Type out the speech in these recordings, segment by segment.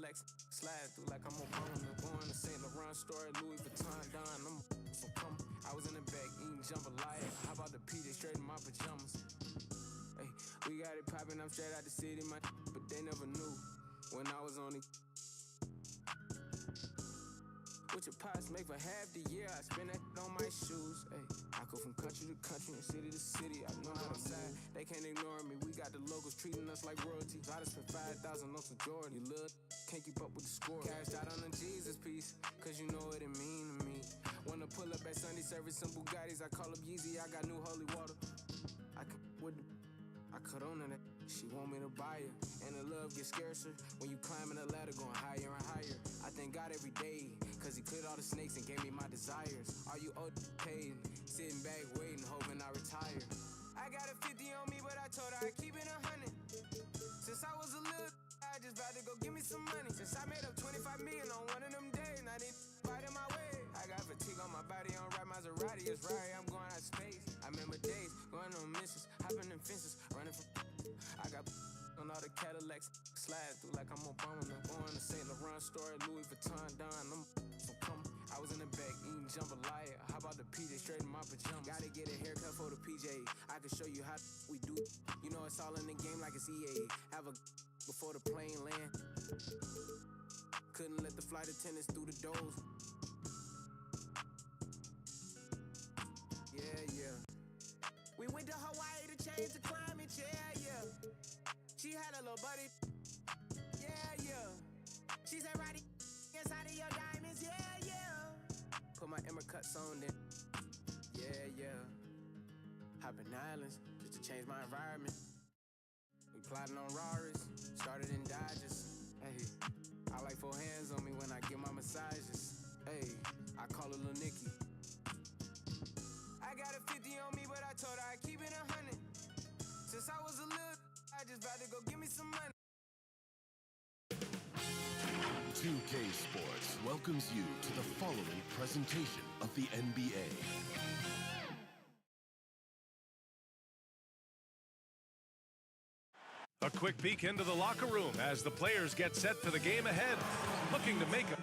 Cadillacs, slide through like I'm Obama. Going to St. Laurent store, Louis Vuitton, Don. I'm so come. I was in the back eating jambalaya. How about the PJ straight in my pajamas? Hey, we got it poppin', I'm straight out the city, but they never knew when I was only. What your pops make for half the year, I spend that on my shoes. Ay, I go from country to country and city to city. I know how to side, they can't ignore me. We got the locals treating us like royalty. I just spent 5,000 on some Jordan. You look, can't keep up with the score. Cashed out on the Jesus piece, cause you know what it mean to me. Wanna pull up at Sunday service, some Bugattis. I call up Yeezy, I got new holy water. I cut on to that. She want me to buy her, and the love gets scarcer when you climbing the ladder, going higher and higher. I thank God every day, cause he cleared all the snakes and gave me my desires. All you old paid, sitting back waiting, hoping I retire. I got a 50 on me, but I told her I'd keep it 100. Since I was a little, I just about to go give me some money. Since I made up 25 million on one of them days, and I didn't fight in my way. I got fatigue on my body, on right Maserati, it's right, I'm going out of space. I remember days, going on missions, hopping in fences, running from. I got on all the Cadillacs, slide through like I'm Obama. Going to St. Laurent store, Louis Vuitton, Don. I'm so come. I was in the back eating jambalaya. How about the PJ straight in my pajamas? Gotta get a haircut for the PJ. I can show you how we do it. You know it's all in the game like it's EA. Have a before the plane land. Couldn't let the flight attendants through the doors. Yeah. We went to Hawaii to change the climate, yeah. She had a little buddy, yeah. She said, Roddy, inside of your diamonds, yeah. Put my Emmer cuts on then, yeah. Hopping islands, just to change my environment. We plotting on Raris, started in Dodges. Hey, I like 4 hands on me when I get my massages. Hey, I call her Lil Nicky. I got a 50 on me, but I told her I'd keep it 100. Since I was a little, I just about to go give me some money. 2K Sports welcomes you to the following presentation of the NBA. A quick peek into the locker room as the players get set for the game ahead, looking to make a...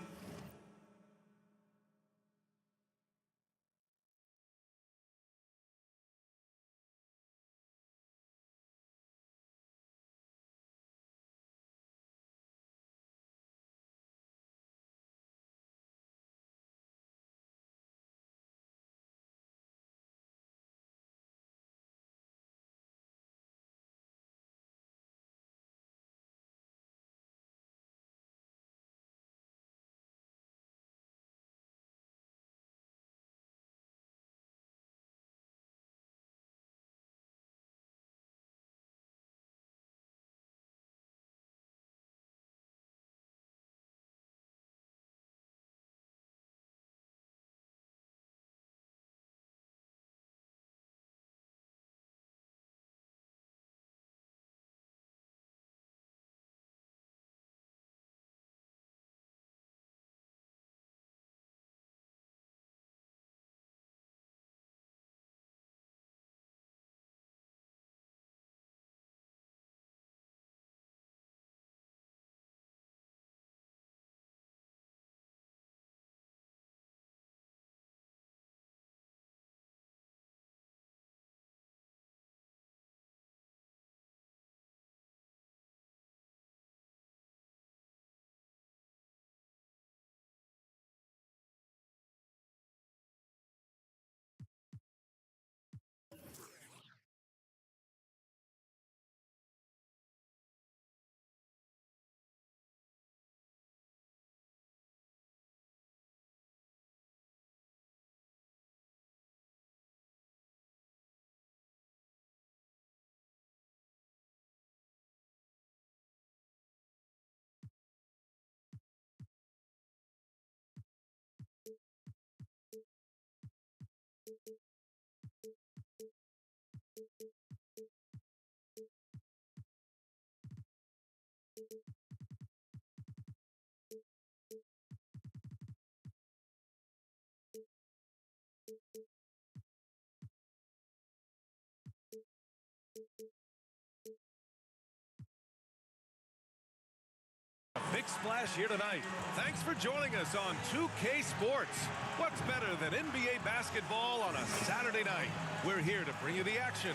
big splash here tonight. Thanks for joining us on 2K Sports. What's better than NBA basketball on a Saturday night? We're here to bring you the action.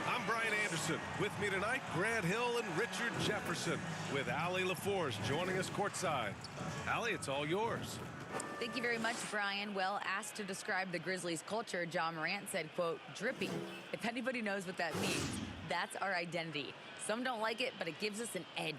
I'm Brian Anderson. With me tonight, Grant Hill and Richard Jefferson, with Allie LaForce joining us courtside. Allie, it's all yours. Thank you very much, Brian. Well, asked to describe the Grizzlies' culture, John Morant said, quote, drippy. If anybody knows what that means, that's our identity. Some don't like it, but it gives us an edge.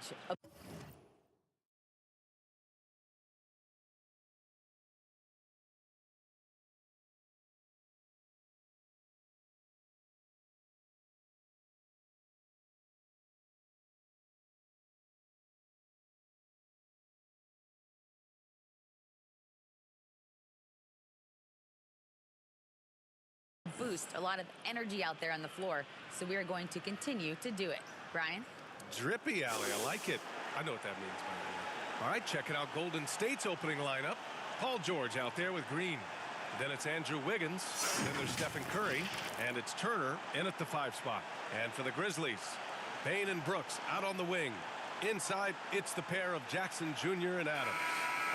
Boost a lot of energy out there on the floor, so we are going to continue to do it. Brian? Drippy, Allie. I like it. I know what that means, by the way. All right, checking out Golden State's opening lineup. Paul George out there with Green. Then it's Andrew Wiggins. Then there's Stephen Curry. And it's Turner in at the 5 spot. And for the Grizzlies, Payne and Brooks out on the wing. Inside, it's the pair of Jackson Jr. and Adams.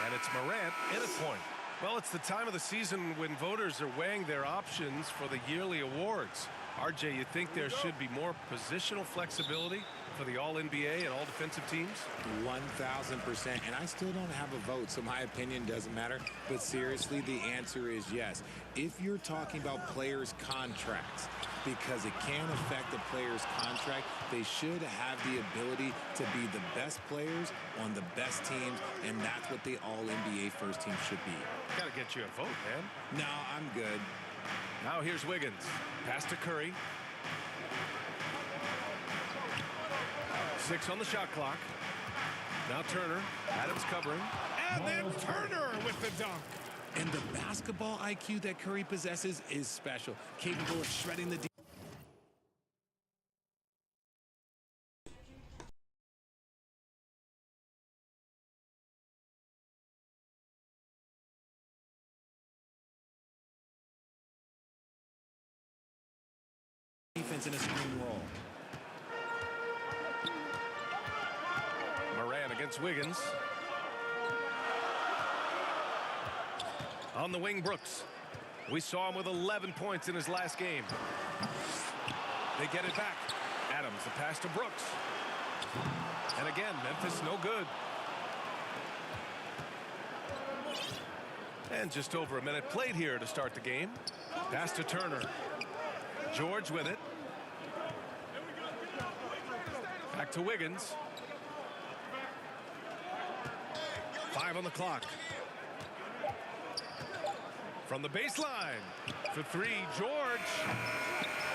And it's Morant in at point. Well, it's the time of the season when voters are weighing their options for the yearly awards. RJ, you think there should be more positional flexibility for the All-NBA and all-defensive teams? 1,000%. And I still don't have a vote, so my opinion doesn't matter. But seriously, the answer is yes. If you're talking about players' contracts, because it can affect the player's contract, they should have the ability to be the best players on the best teams, and that's what the All-NBA first team should be. Got to get you a vote, man. No, I'm good. Now here's Wiggins. Pass to Curry. 6 on the shot clock. Now Turner. Adams covering. And then Turner with the dunk. And the basketball IQ that Curry possesses is special, capable of shredding the defense in a screen roll. Morant against Wiggins. On the wing, Brooks. We saw him with 11 points in his last game. They get it back. Adams, the pass to Brooks. And again, Memphis no good. And just over a minute played here to start the game. Pass to Turner. George with it. Back to Wiggins. 5 on the clock. From the baseline for 3, George.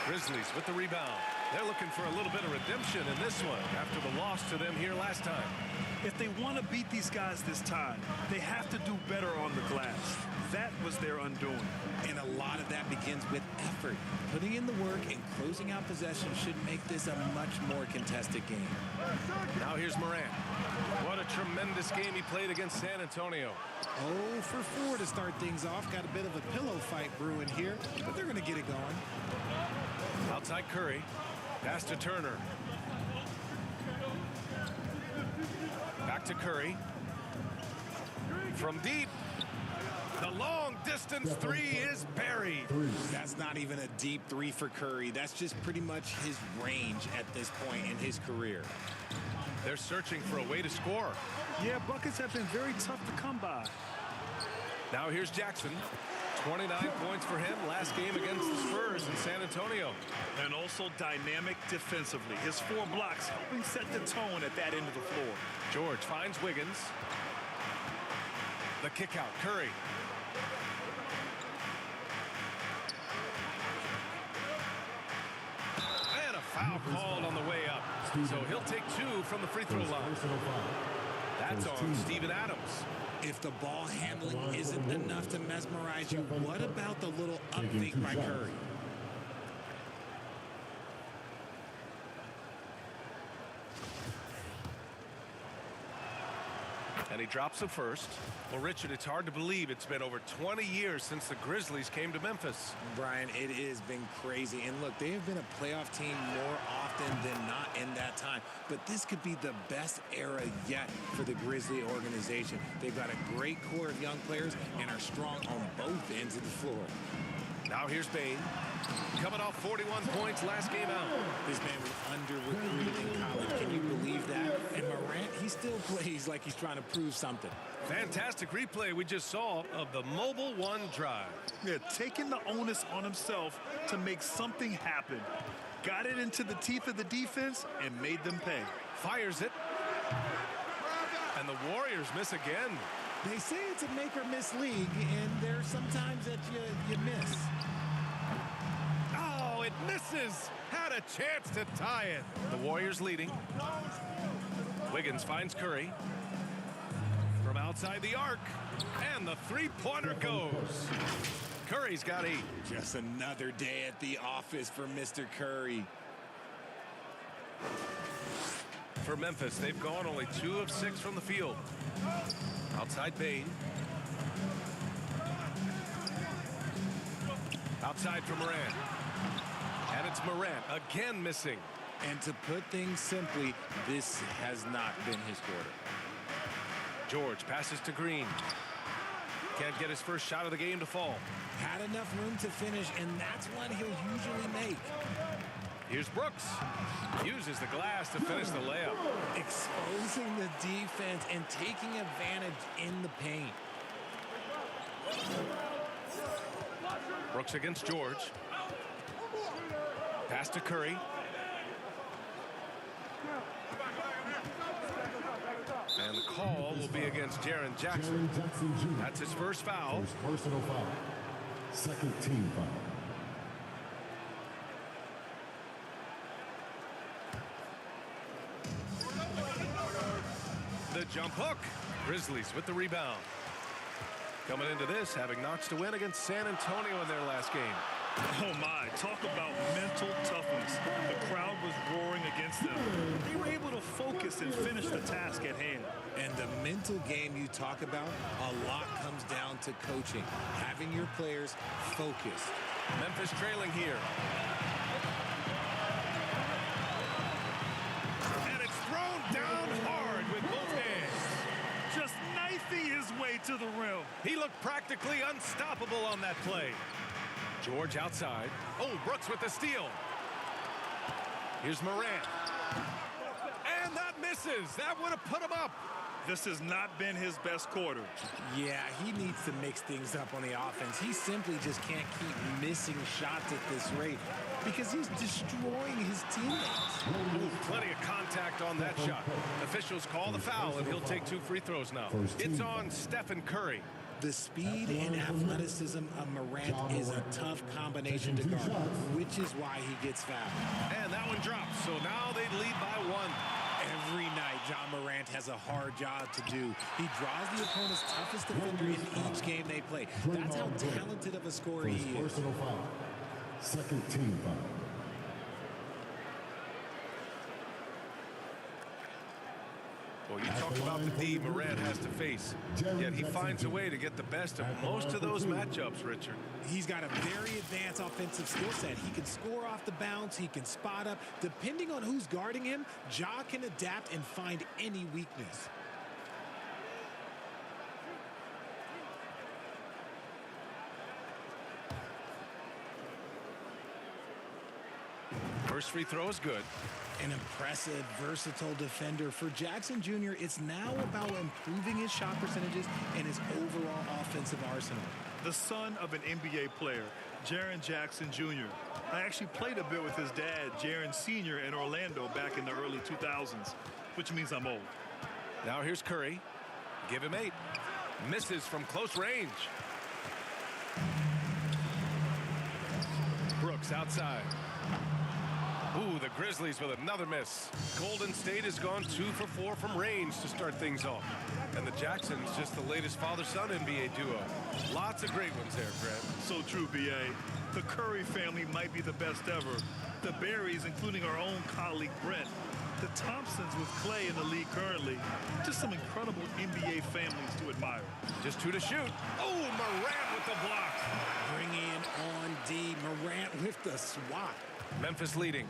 Grizzlies with the rebound. They're looking for a little bit of redemption in this one after the loss to them here last time. If they want to beat these guys this time, they have to do better on the glass. That was their undoing. And a lot of that begins with effort. Putting in the work and closing out possession should make this a much more contested game. Now here's Morant. What a tremendous game he played against San Antonio. 0 for 4 to start things off. Got a bit of a pillow fight brewing here, but they're going to get it going. Outside Curry. Pass to Turner. Back to Curry. From deep. The long distance 3 is buried. That's not even a deep 3 for Curry. That's just pretty much his range at this point in his career. They're searching for a way to score. Yeah, buckets have been very tough to come by. Now here's Jackson. 29 points for him last game against the Spurs in San Antonio. And also dynamic defensively. His 4 blocks helping set the tone at that end of the floor. George finds Wiggins. The kick out, Curry. And a foul called on the way up. So he'll take 2 from the free throw line. That's on Steven Adams. If the ball handling isn't enough to mesmerize you, what about the little up fake by Curry? And he drops the first. Well, Richard, it's hard to believe it's been over 20 years since the Grizzlies came to Memphis. Brian, it has been crazy. And look, they have been a playoff team more often than not in that time. But this could be the best era yet for the Grizzly organization. They've got a great core of young players and are strong on both ends of the floor. Now here's Bain, coming off 41 points last game out. This man was under-recruited in college. Can you believe that? And Morant, he still plays like he's trying to prove something. Fantastic replay we just saw of the Mobile One drive. Yeah, taking the onus on himself to make something happen. Got it into the teeth of the defense and made them pay. Fires it. And the Warriors miss again. They say it's a make-or-miss league, and there's sometimes that you miss. Oh, it misses. Had a chance to tie it. The Warriors leading. Wiggins finds Curry. From outside the arc. And the three-pointer goes. Curry's got 8. Just another day at the office for Mr. Curry. For Memphis, they've gone only 2 of 6 from the field. Outside Bain. Outside for Morant. And it's Morant again missing. And to put things simply, this has not been his quarter. George passes to Green. Can't get his first shot of the game to fall. Had enough room to finish, and that's one he'll usually make. Here's Brooks. Uses the glass to finish the layup. Exposing the defense and taking advantage in the paint. Brooks against George. Pass to Curry. And the call will be against Jaren Jackson. That's his first foul. First personal foul. Second team foul. The jump hook. Grizzlies with the rebound. Coming into this, having notched a win against San Antonio in their last game. Oh my, talk about mental toughness. The crowd was roaring against them. They were able to focus and finish the task at hand. And the mental game you talk about, a lot comes down to coaching. Having your players focused. Memphis trailing here. And it's thrown down hard with both hands. Just knifing his way to the rim. He looked practically unstoppable on that play. George outside. Oh, Brooks with the steal. Here's Morant. And that misses. That would have put him up. This has not been his best quarter. Yeah, he needs to mix things up on the offense. He simply just can't keep missing shots at this rate because he's destroying his teammates. Ooh, plenty of contact on that shot. Officials call the foul, and he'll take 2 free throws now. It's on Stephen Curry. The speed and athleticism of Morant is a tough combination to guard, which is why he gets fouled. And that one drops, so now they lead by 1. Every night, John Morant has a hard job to do. He draws the opponent's toughest defender in each game they play. That's how talented of a scorer he is. Personal foul. Second team foul. Well, you talk about the D Morant has to face, yet he finds a way to get the best of most of those matchups, Richard. He's got a very advanced offensive skill set. He can score off the bounce. He can spot up. Depending on who's guarding him, Ja can adapt and find any weakness. First free throw is good. An impressive, versatile defender. For Jackson Jr., it's now about improving his shot percentages and his overall offensive arsenal. The son of an NBA player, Jaren Jackson Jr. I actually played a bit with his dad, Jaren Sr. in Orlando back in the early 2000s, which means I'm old. Now here's Curry. Give him 8. Misses from close range. Brooks outside. Ooh, the Grizzlies with another miss. Golden State has gone 2 for 4 from range to start things off. And the Jacksons, just the latest father-son NBA duo. Lots of great ones there, Fred. So true, B.A. The Curry family might be the best ever. The Berries, including our own colleague Brent, The Thompsons with Clay in the league currently. Just some incredible NBA families to admire. Just 2 to shoot. Oh, Morant with the block. Bring in on D. Morant with the swat. Memphis leading.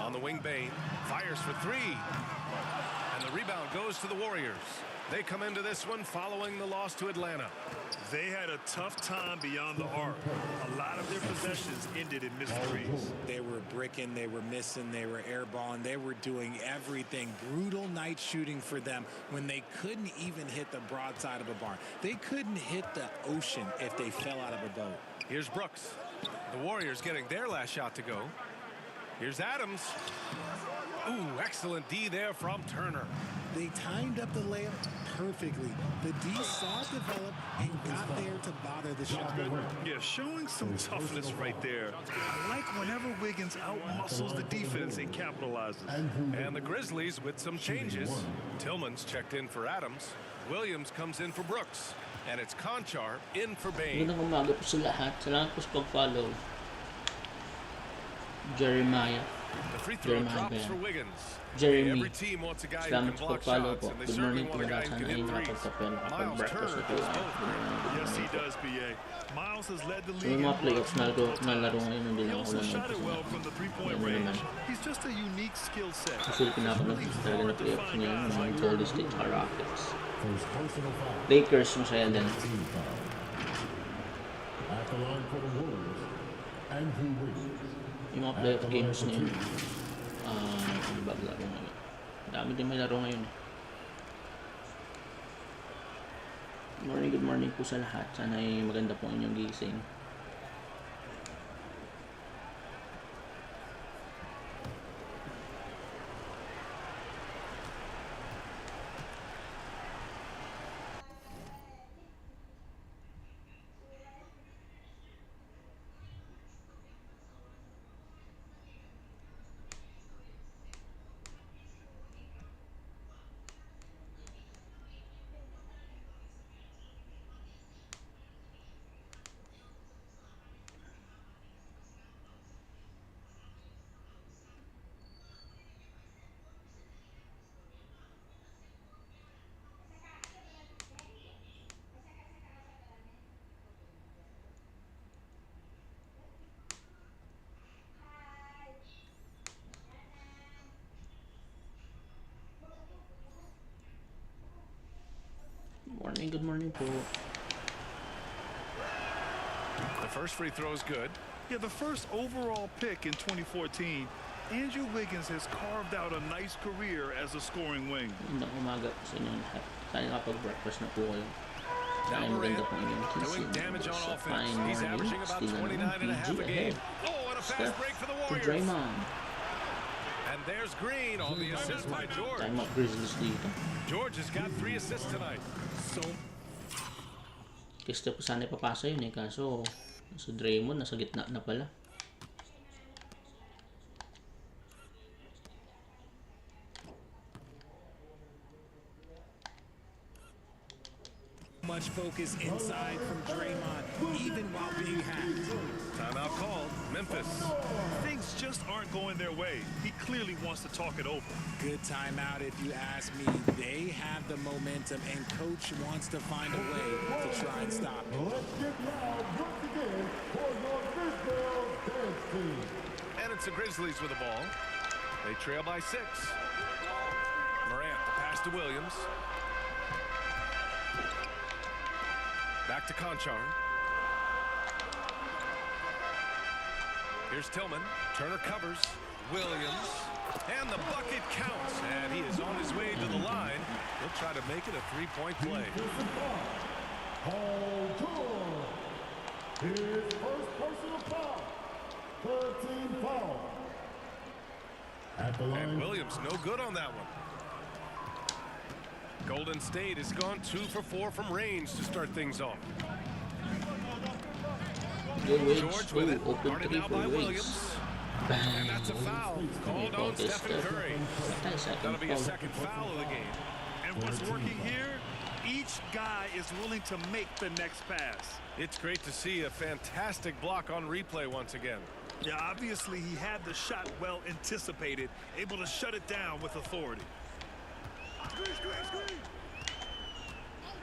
On the wing, Bain fires for 3. And the rebound goes to the Warriors. They come into this one following the loss to Atlanta. They had a tough time beyond the arc. A lot of their possessions ended in missed threes. They were bricking, they were missing, they were airballing, they were doing everything. Brutal night shooting for them when they couldn't even hit the broadside of a barn. They couldn't hit the ocean if they fell out of a boat. Here's Brooks. The Warriors getting their last shot to go. Here's Adams. Ooh, excellent D there from Turner. They timed up the layup perfectly. The D saw it develop and got there to bother the shot. Yeah, showing some toughness right there. I like whenever Wiggins outmuscles the defense and capitalizes. And the Grizzlies with some changes. Tillman's checked in for Adams. Williams comes in for Brooks. And it's Conchar in for Bain. Magandang umaga po sa lahat. Salamat po sa pag-follow. Jeremiah. The free throw drops for Wiggins. Jeremy. Every team wants a guy who Salamat can sa block pag-follow shots, po. and they Good certainly morning po want a guy lahat. who Sana can ay hit threes. nakapagkape, Miles nakapag-breakfast Turner na po. does both. Yes, he does, BA. Miles has led the So league yung in mga playoffs na blocks. laro ngayon, hindi He lang ako also lang shot it well from the three-point Ano range. naman. He's just a unique skill set. Kasi pinapanood Really ko talaga hard na to playoffs find ngayon, guys mga like Golden State Rockets. Lakers, masaya din. At the line for the Warriors, Andrew Wiggins. Yung mga playoff games na yun, ano ba laro ngayon? Dami din may laro ngayon. Good morning po sa lahat. Sana ay maganda po inyong gising. Good morning po. The first free throw is good. Yeah, the first overall pick in 2014, Andrew Wiggins has carved out a nice career as a scoring wing. Magandang umaga sa inyong lahat. Sana nakapag-breakfast na po kayo. Sana Now ay maganda Morant po inyong doing gising. damage on Sa offense. fine He's morning. averaging about Still 29 and a half PG a game. ahead. Oh, and a fast Steph break for the to Warriors. Draymond. And there's Green on the assist by George. Time out Grizzlies dito. George has got 3 assists tonight. So Gusto ko sana ipapasa yun eh. Kaso, sa Draymond, nasa gitna na pala. much focus inside from Draymond, even while being hacked. Timeout called. Memphis. Things just aren't going their way. He clearly wants to talk it over. Good timeout if you ask me. They have the momentum, and coach wants to find a way to try and stop it. Let's get loud once again for your Griswold dance team. And it's the Grizzlies with the ball. They trail by 6. Morant, the pass to Williams. Back to Conchar. Here's Tillman. Turner covers. Williams. And the bucket counts. And he is on his way to the line. He'll try to make it a three-point play. Paul George. His first personal foul. 13 foul. At the line. And Williams no good on that one. Golden State has gone 2 for 4 from range to start things off. George with it, guarded now by Williams. And that's a foul called on Stephen Curry. That'll be a second foul of the game. And what's working here, each guy is willing to make the next pass. It's great to see a fantastic block on replay once again. Yeah, obviously he had the shot well anticipated, able to shut it down with authority.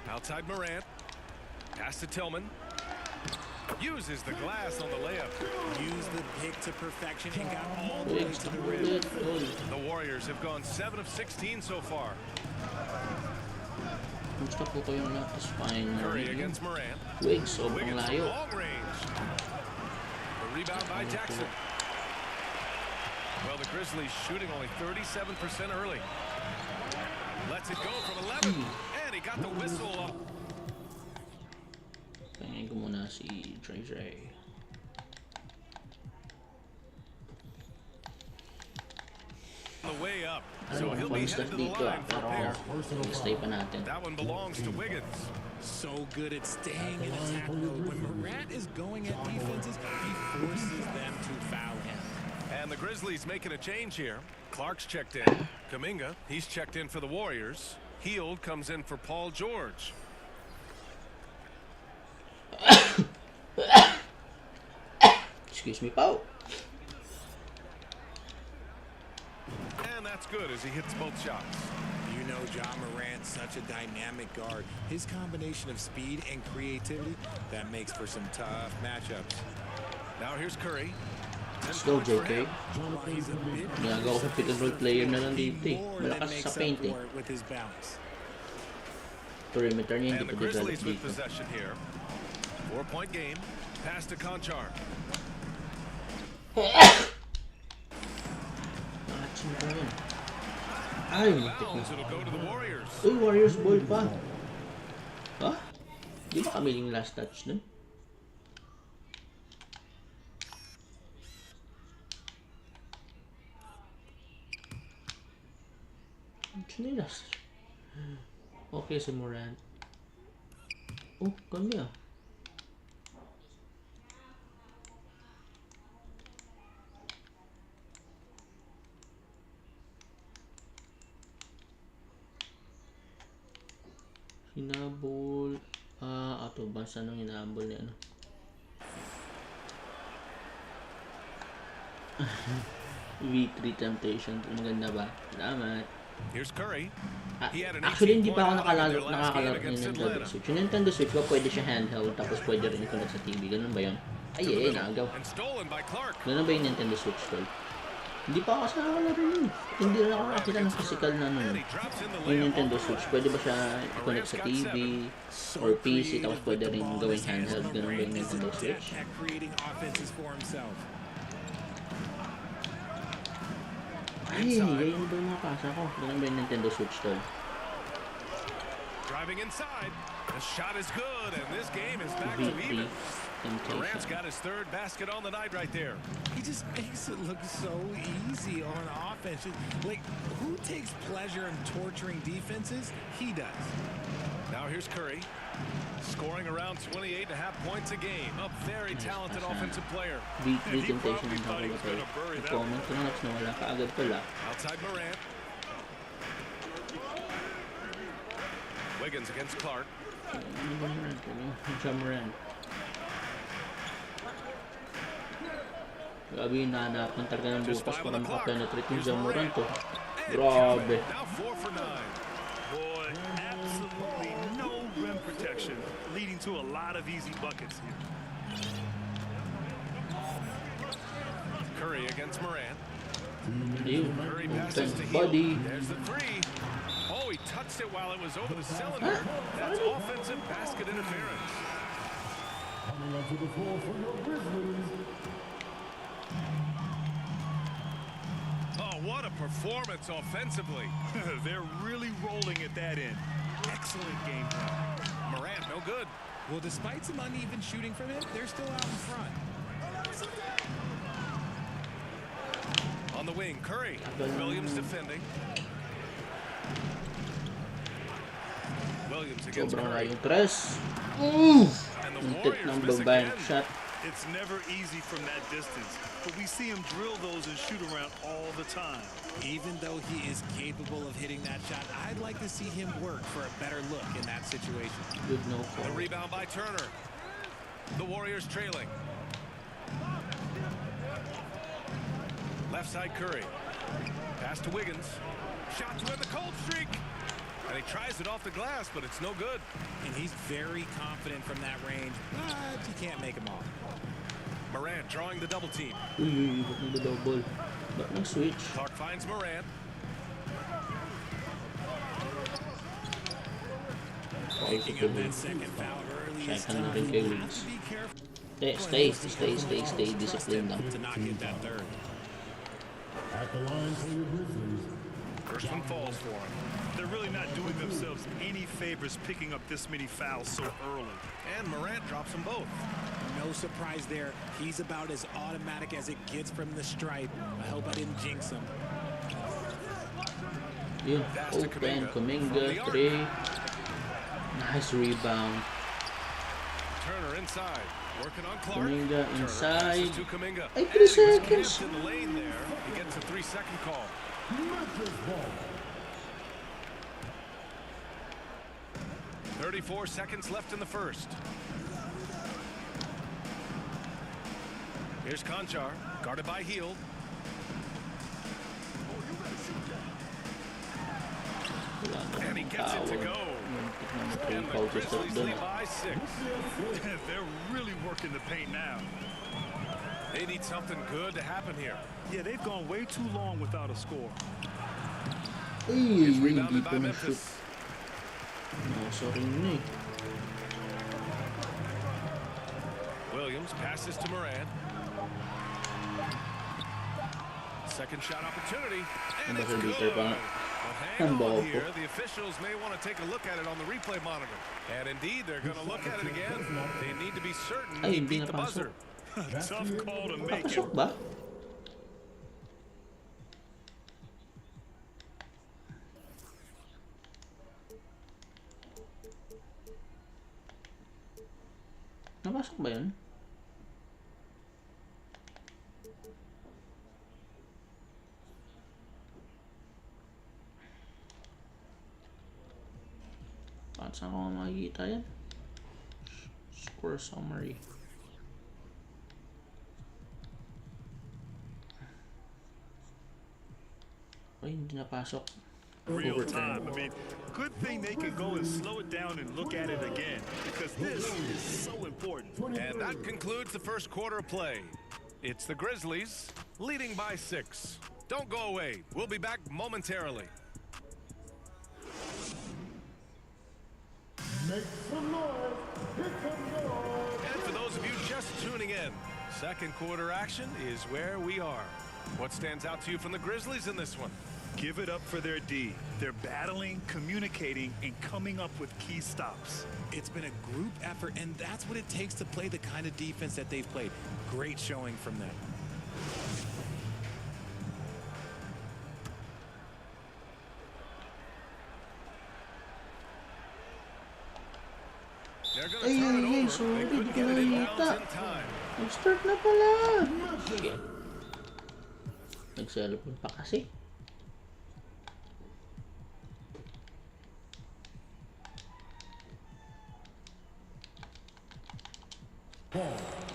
Outside Morant. Pass to Tillman. Uses the glass on the layup. Used the pick to perfection and got all the way to the rim. The Warriors have gone 7 of 16 so far. Gusto po ko yung fine. Curry against Morant. Wiggins, sobrang Wiggins from layo. long range. The rebound by Jackson. Well, the Grizzlies shooting only 37% early. Lets it go from 11. And he got the whistle up. Pahingin ko muna si Trey. On the way up. So he'll be headed to the line for a pair. Stay pa natin. That one belongs to Wiggins. So good at staying in attack mode. When Morant is going at defenses, he forces them to foul him. And the Grizzlies making a change here. Clark's checked in. Kuminga, he's checked in for the Warriors. Hield comes in for Paul George. Excuse me, Pao. And that's good as he hits both shots. You know John Morant's such a dynamic guard. His combination of speed and creativity, that makes for some tough matchups. Now here's Curry. Let's go, JK. Ginagawa ko pick and roll player na lang dito eh. Malakas sa paint eh. With his bounce. Perimeter niya And hindi the pa develop Grizzlies with dito. possession here. 4-point game. Pass to Conchar. Nakatsin pa yun. Ay, matik na. Bounds, it'll go to the Warriors. Uy, Warriors ball pa. Ha? Di ba kami yung last touch nun? Sino yung last? Okay, si Morant. Oh, kami ah. Hinabol. Ato basta nang hinabol ni ano. V3 Temptation. Maganda ba? Salamat. Here's Curry. Actually, hindi pa ako nakakalaro ng Nintendo Switch. Yung Nintendo Switch ko, pwede siya handheld, tapos pwede rin i-connect sa TV. Ganun ba yun? Ay, naagaw. Ganun ba yung Nintendo Switch tol? Hindi pa ako sa nakalaro yun. Hindi na ako nakakita ng physical na nun. Yung Nintendo Switch, pwede ba siya i-connect sa TV or PC, tapos pwede rin gawing handheld. Ganun ba yung Nintendo Switch? Ay, yun ba yung mga pasa ko? Ganun ba yung Nintendo Switch tol? Driving inside. The shot is good, and this game is back to even. Morant's got his third basket on the night right there. He just makes it look so easy on offense. Like, who takes pleasure in torturing defenses? He does. Now here's Curry. Scoring around 28.5 points a game. A very talented offensive player. V3 Temptation ang ako ba tayo? I-comment ko na wala ka agad pala. Outside Morant. Wiggins against Clark. Morant. Grabe yung nahanap ng talaga ng butas para makapenetrate yung John Morant to. Grabe. Now 4 for 9. Boy, absolutely no rim protection, leading to a lot of easy buckets here. Curry against Morant. Curry passes to body. There's the three. Oh, he touched it while it was over the cylinder. That's offensive basket interference. Coming up to the floor for your Grizzlies. Oh, what a performance offensively. They're really rolling at that end. Excellent game plan. Morant, no good. Well, despite some uneven shooting from him, they're still out in front. On the wing, Curry. Williams defending. Williams against Sobrang Curry. yung tres. And the Yung tip Warriors ng miss babaeng again. shot. It's never easy from that distance, but we see him drill those and shoot around all the time. Even though he is capable of hitting that shot, I'd like to see him work for a better look in that situation. Good no The call. rebound by Turner. The Warriors trailing. Left side Curry. Pass to Wiggins. Shot to end the cold streak. And he tries it off the glass, but it's no good. And he's very confident from that range, but he can't make them all. Morant drawing the double team. The double. Ba't nag-switch? Clark finds Morant. Picking up that second foul early is Second tough. rin kay Wiggs. Stay. Discipline lang. To not get that third. At the line for your Grizzlies, First one falls for him. They're really not doing themselves any favors picking up this many fouls so early. And Morant drops them both. No surprise there. He's about as automatic as it gets from the stripe. I hope I didn't jinx him. Yun, open, Kuminga, 3. Nice rebound. Turner inside. Working on Clark. Kuminga Turner inside. passes to Kuminga. Ay, And 3 he was seconds. camped in the lane there. He gets a 3-second call. Memphis ball. 34 seconds left in the first. Here's Conchar, guarded by Hield. And he gets it to go. And the Grizzlies lead by 6. They're really working the paint now. They need something good to happen here. Yeah, they've gone way too long without a score. Ay, It's hindi rebounded pa by na-shoot. Memphis. Nasa rin na eh. Williams passes to Morant. Second shot opportunity. And it's Buzzer good. beater pa. But hang Ang on ball here. po. The officials may want to take a look at it on the replay monitor. And indeed, they're going to look at it again. They need to be certain Ay, he hindi beat the napasok. buzzer. Tough call to make it. Napasok ba? Napasok ba yun? Saan ko makikita yan? Score summary. Ay, hindi napasok. Real Overtime. time. I mean, good thing they can go and slow it down and look at it again, because this is so important. And that concludes the first quarter of play. It's the Grizzlies leading by 6. Don't go away. We'll be back momentarily. Make some noise. Here comes the noise. And for those of you just tuning in, second quarter action is where we are. What stands out to you from the Grizzlies in this one? Give it up for their D. They're battling, communicating, and coming up with key stops. It's been a group effort, and that's what it takes to play the kind of defense that they've played. Great showing from them. They're going to Ay, turn ay, ay, it over. sorry, They couldn't di ko get it nakita. inbounds in time. Nag-start na pala. Shit. Nag-cellphone pa kasi.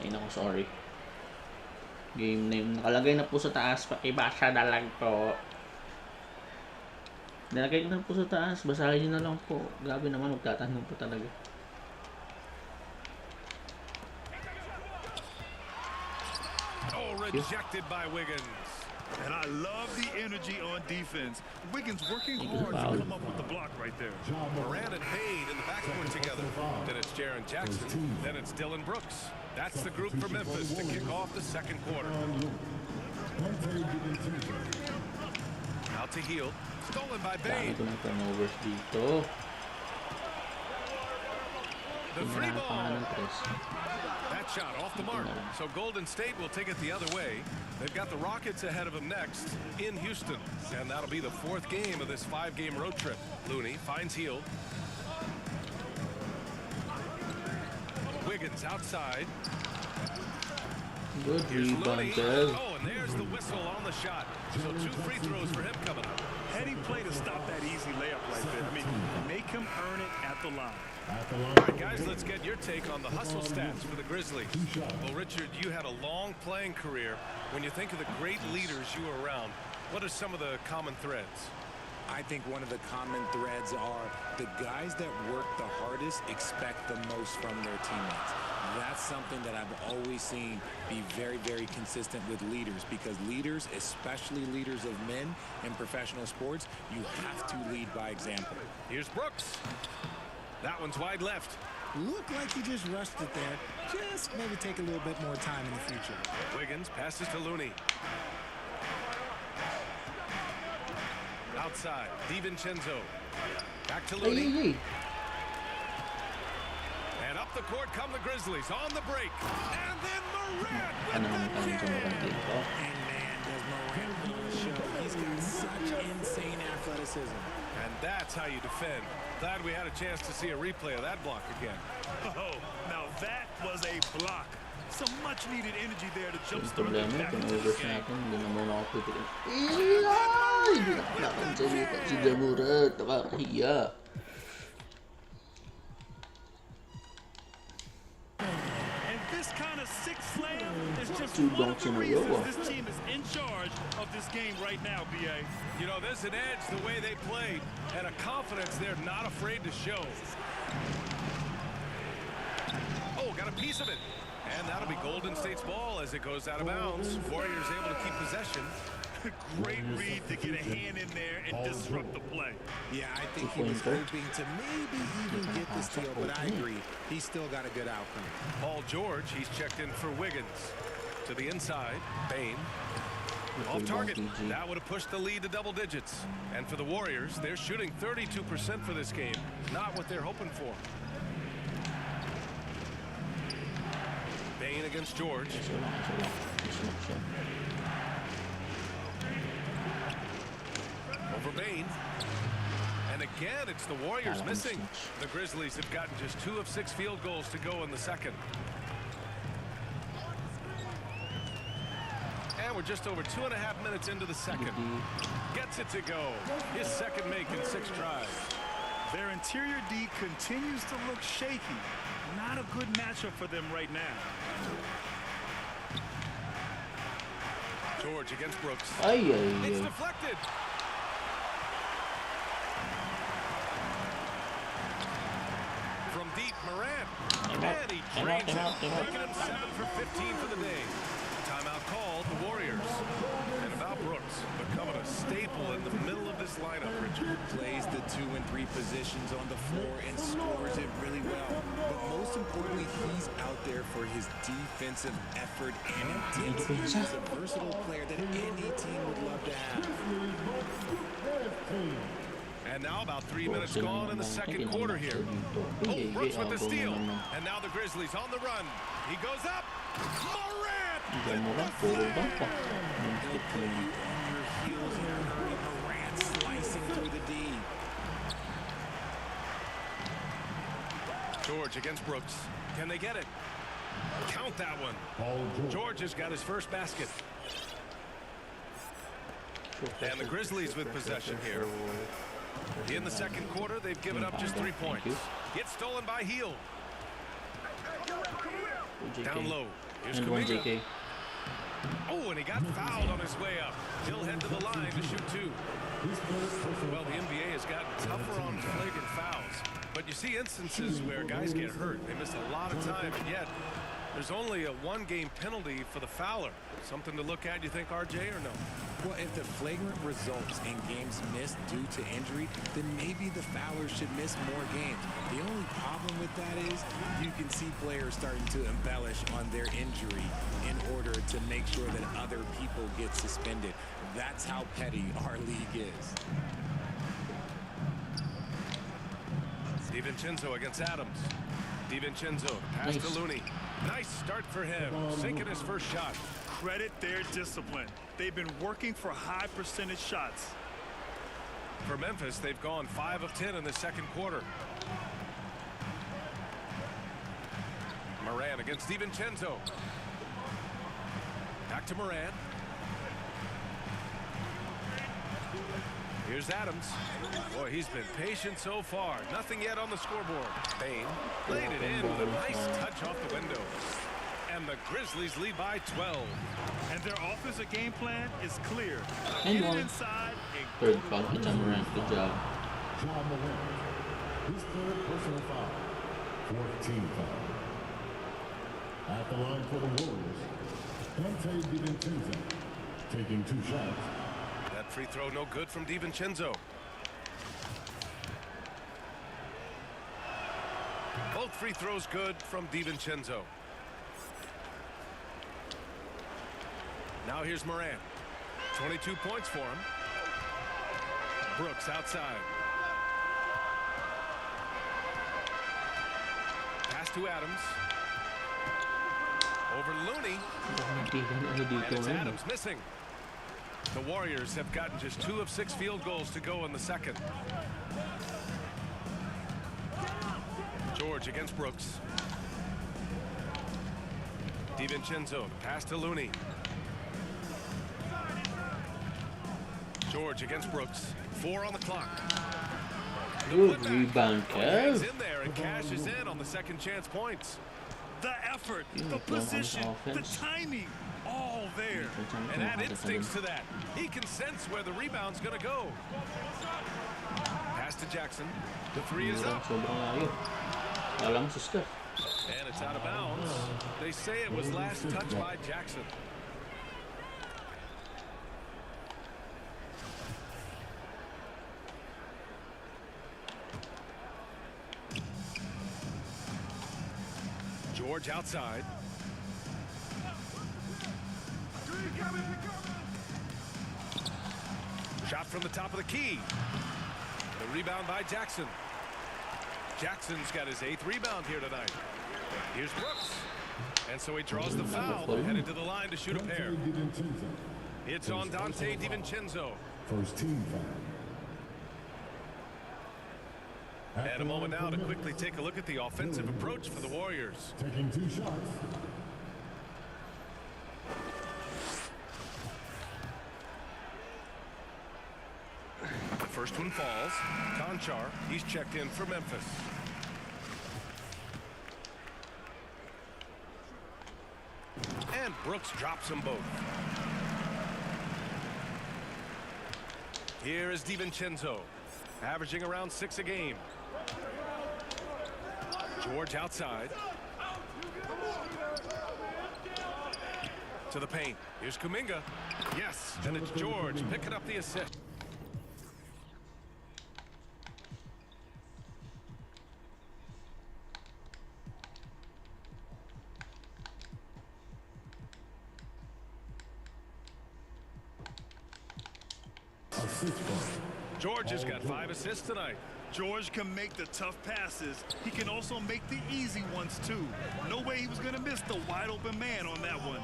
Ay naku, sorry. Game name. Nakalagay na po sa taas. Pakibasa na lang po. Nalagay ko na po sa taas. Basahin nyo na lang po. Grabe naman, magtatanong po talaga. Oh, rejected by Wiggins. And I love the energy on defense. Wiggins working He was hard to fouled. come up with the block right there. Morant and Payne in the backcourt together. Then it's Jaren Jackson. Then it's Dylan Brooks. That's the group for Memphis to kick off the second quarter. Out to Hield. Stolen by Dami Payne. ko ng turnovers dito. The free Pinarahan pa nga ball. ng tres. That shot off the mark. So Golden State will take it the other way. They've got the Rockets ahead of them next in Houston. And that'll be the 4th game of this 5-game road trip. Looney finds Hield. Wiggins outside. Good Here's rebound, Looney. Kev. Oh, and there's the whistle on the shot. So 2 free throws for him coming up. Heady play to stop that easy layup right there. I mean, make him earn it at the line. All right, guys, let's get your take on the hustle stats for the Grizzlies. Well, Richard, you had a long playing career. When you think of the great leaders you were around, what are some of the common threads? I think one of the common threads are the guys that work the hardest expect the most from their teammates. That's something that I've always seen be very, very consistent with leaders, because leaders, especially leaders of men in professional sports, you have to lead by example. Here's Brooks. That one's wide left. Looked like he just rushed it there. Just maybe take a little bit more time in the future. Wiggins passes to Looney. Outside, DiVincenzo. Back to Looney. And up the court come the Grizzlies on the break. And then Morant with the jam. And man, does Morant on the show. He's got such insane athleticism. And that's how you defend. Glad we had a chance to see a replay of that block again. Oh, now that was a block. Some much-needed energy there to jumpstart the back into the game. And this kind of sick slam is just one of the reasons this team is in charge of this game right now, B.A. You know, there's an edge the way they played and a confidence they're not afraid to show. Oh, got a piece of it. And that'll be Golden State's ball as it goes out of bounds. Warriors able to keep possession. Great read to get a hand in there and disrupt the play. Yeah, I think he was hoping to maybe even get the steal, but I agree. He's still got a good outcome. Paul George, he's checked in for Wiggins. To the inside, Bain. Off target. That would have pushed the lead to double digits. And for the Warriors, they're shooting 32% for this game. Not what they're hoping for. Bain against George. Over Bain. And again, it's the Warriors missing. The Grizzlies have gotten just 2 of 6 field goals to go in the second. And we're just over 2.5 minutes into the second. Gets it to go. His second make in 6 tries. Their interior D continues to look shaky. Not a good matchup for them right now. George against Brooks. It's It's deflected. From deep, Morant. And he drains it, making him 7 for 15 for the day. Timeout called, the Warriors. And about Brooks, becoming a staple in the middle of this lineup, Richard. Plays the 2 and 3 positions on the floor and scores it really well. But most importantly, he's out there for his defensive effort and intensity. He's a versatile player that any team would love to have. And now about 3 minutes gone in the second quarter here. Oh, Brooks with the steal. And now the Grizzlies on the run. He goes up. Morant! Morant slicing through the D. George against Brooks. Can they get it? Count that one. George has got his first basket. And the Grizzlies with possession here. In the second quarter, they've given up just 3 points. Gets stolen by Heel. Down low. Here's Kuminga. Oh, and he got fouled on his way up. He'll head to the line to shoot 2. Well, the NBA has gotten tougher on flagrant fouls. But you see instances where guys get hurt. They miss a lot of time, and yet there's only a 1-game penalty for the fouler. Something to look at, you think, RJ, or no? Well, if the flagrant results in games missed due to injury, then maybe the fouler should miss more games. The only problem with that is you can see players starting to embellish on their injury in order to make sure that other people get suspended. That's how petty our league is. DiVincenzo against Adams. DiVincenzo, pass to Looney. Nice start for him, sinking his first shot. Credit their discipline. They've been working for high percentage shots. For Memphis, they've gone 5 of 10 in the second quarter. Morant against DiVincenzo. Back to Morant. Here's Adams. Boy, he's been patient so far. Nothing yet on the scoreboard. Bain laid it in with a nice touch off the window. And the Grizzlies lead by 12. And their offensive game plan is clear. And Get it one. inside and Third foul to John Morant. Good job. John Morant. His third personal foul. 14th foul. At the line for the Warriors, Dante DiVincenzo taking 2 shots. That free throw no good from DiVincenzo. Both free throws good from DiVincenzo. Now here's Morant. 22 points for him. Brooks outside. Pass to Adams. Over Looney. And it's Adams missing. The Warriors have gotten just 2 of 6 field goals to go in the second. George against Brooks. DiVincenzo, pass to Looney. George against Brooks. 4 on the clock. Good rebound, Kev. Kev. In there and cashes in on the second chance points. the effort, the position, the timing, all there. And add instincts to that. He can sense where the rebound's going to go. Pass to Jackson. The 3 is up. Alam sa Steph. And it's out of bounds. They say it was last touched by Jackson. George outside. Shot from the top of the key. The rebound by Jackson. Jackson's got his 8th rebound here tonight. Here's Brooks. And so he draws the foul, headed to the line to shoot a pair. It's on Dante DiVincenzo. First team foul. And a moment now to quickly take a look at the offensive approach for the Warriors. Taking 2 shots. The first one falls. Conchar, he's checked in for Memphis. And Brooks drops them both. Here is DiVincenzo, averaging around 6 a game. George outside. To the paint. Here's Kuminga. Yes, and it's George picking up the assist. George has got 5 assists tonight. George can make the tough passes. He can also make the easy ones, too. No way he was going to miss the wide-open man on that one.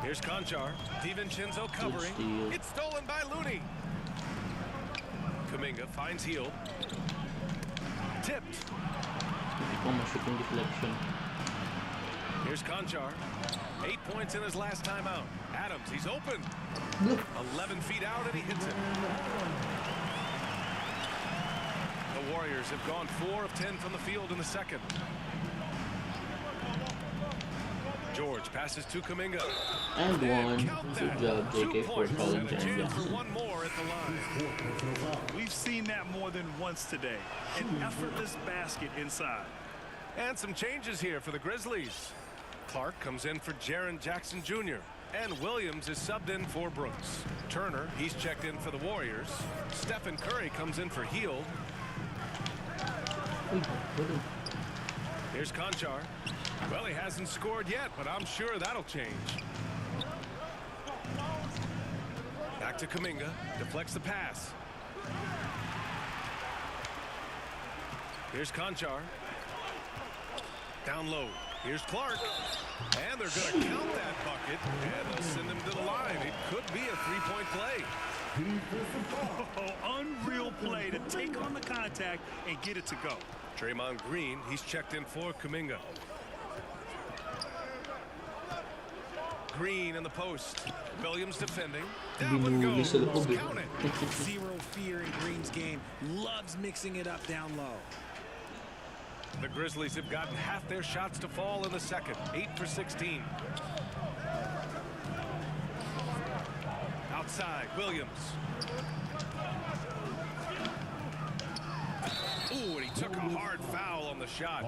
Here's Conchar. DiVincenzo covering. It's stolen by Looney. Kuminga finds Hield. Tipped. Here's Conchar. 8 points in his last time out. Adams, he's open. 11 feet out, and he hits it. The Warriors have gone 4 of 10 from the field in the second. George passes to Kuminga. And one. Good job, JK, for calling Jackson. One more at the line. We've seen that more than once today. An effortless basket inside. And some changes here for the Grizzlies. Clark comes in for Jaren Jackson Jr. And Williams is subbed in for Brooks. Turner, he's checked in for the Warriors. Stephen Curry comes in for Hield. Here's Conchar. Well, he hasn't scored yet, but I'm sure that'll change. Back to Kuminga. Deflects the pass. Here's Conchar. Down low. Here's Clark. And they're going to count that bucket, and they'll send him to the line. It could be a 3-point play. Oh, unreal play to take on the contact and get it to go. Draymond Green, he's checked in for Kuminga. Green in the post. Williams defending. That one goes. Count it. Zero fear in Green's game. Loves mixing it up down low. The Grizzlies have gotten half their shots to fall in the second. 8 for 16. Outside, Williams. Ooh, and he took a hard foul on the shot.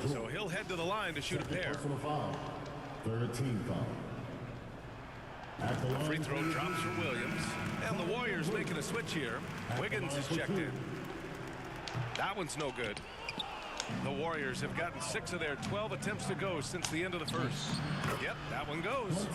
So he'll head to the line to shoot a pair. Third team foul. The free throw drops for Williams. And the Warriors making a switch here. Wiggins is checked in. That one's no good. The Warriors have gotten 6 of their 12 attempts to go since the end of the first. Yep, that one goes.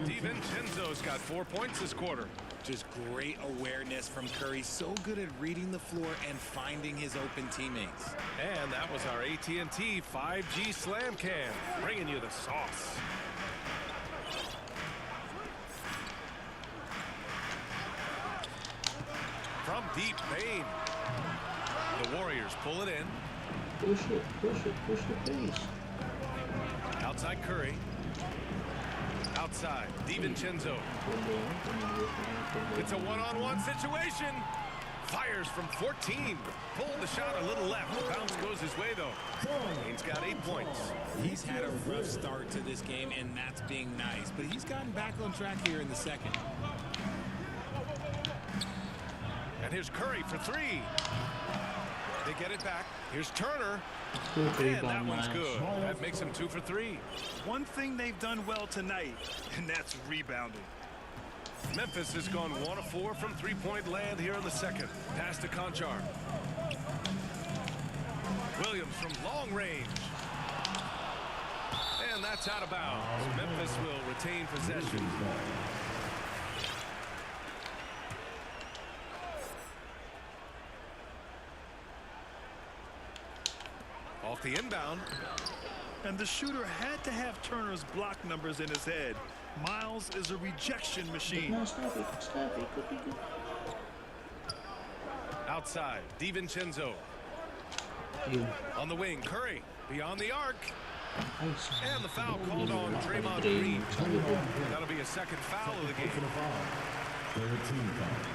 DiVincenzo's got 4 points this quarter. Just great awareness from Curry. So good at reading the floor and finding his open teammates. And that was our AT&T 5G Slam Cam, bringing you the sauce. From deep, Bane. The Warriors pull it in. Push the pace. Outside Curry. Outside, DiVincenzo. It's a one-on-one situation. Fires from 14. Pulled the shot a little left. The bounce goes his way, though. He's got 8 points. He's had a rough start to this game, and that's being nice. But he's gotten back on track here in the second. And here's Curry for 3. They get it back. Here's Turner. And that one's good. That makes him 2 for 3. One thing they've done well tonight, and that's rebounding. Memphis has gone 1 of 4 from three-point land here in the second. Pass to Conchar. Williams from long range. And that's out of bounds. Memphis will retain possession. Off the inbound. And the shooter had to have Turner's block numbers in his head. Miles is a rejection machine. Outside, DiVincenzo. On the wing, Curry. Beyond the arc. And the foul called on Draymond Green. That'll be a second foul of the game. Third team foul.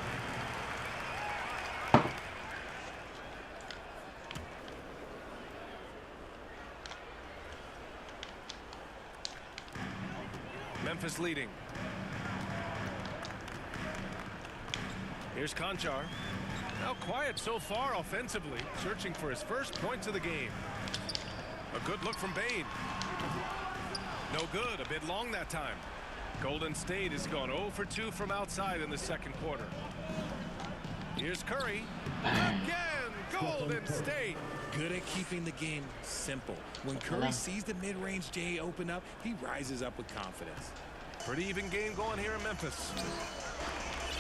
Memphis leading. Here's Conchar. Now quiet so far offensively, searching for his first points of the game. A good look from Bane. No good, a bit long that time. Golden State has gone 0 for 2 from outside in the second quarter. Here's Curry. Again, Golden State. Good at keeping the game simple. When Curry sees the mid-range J open up, he rises up with confidence. Pretty even game going here in Memphis.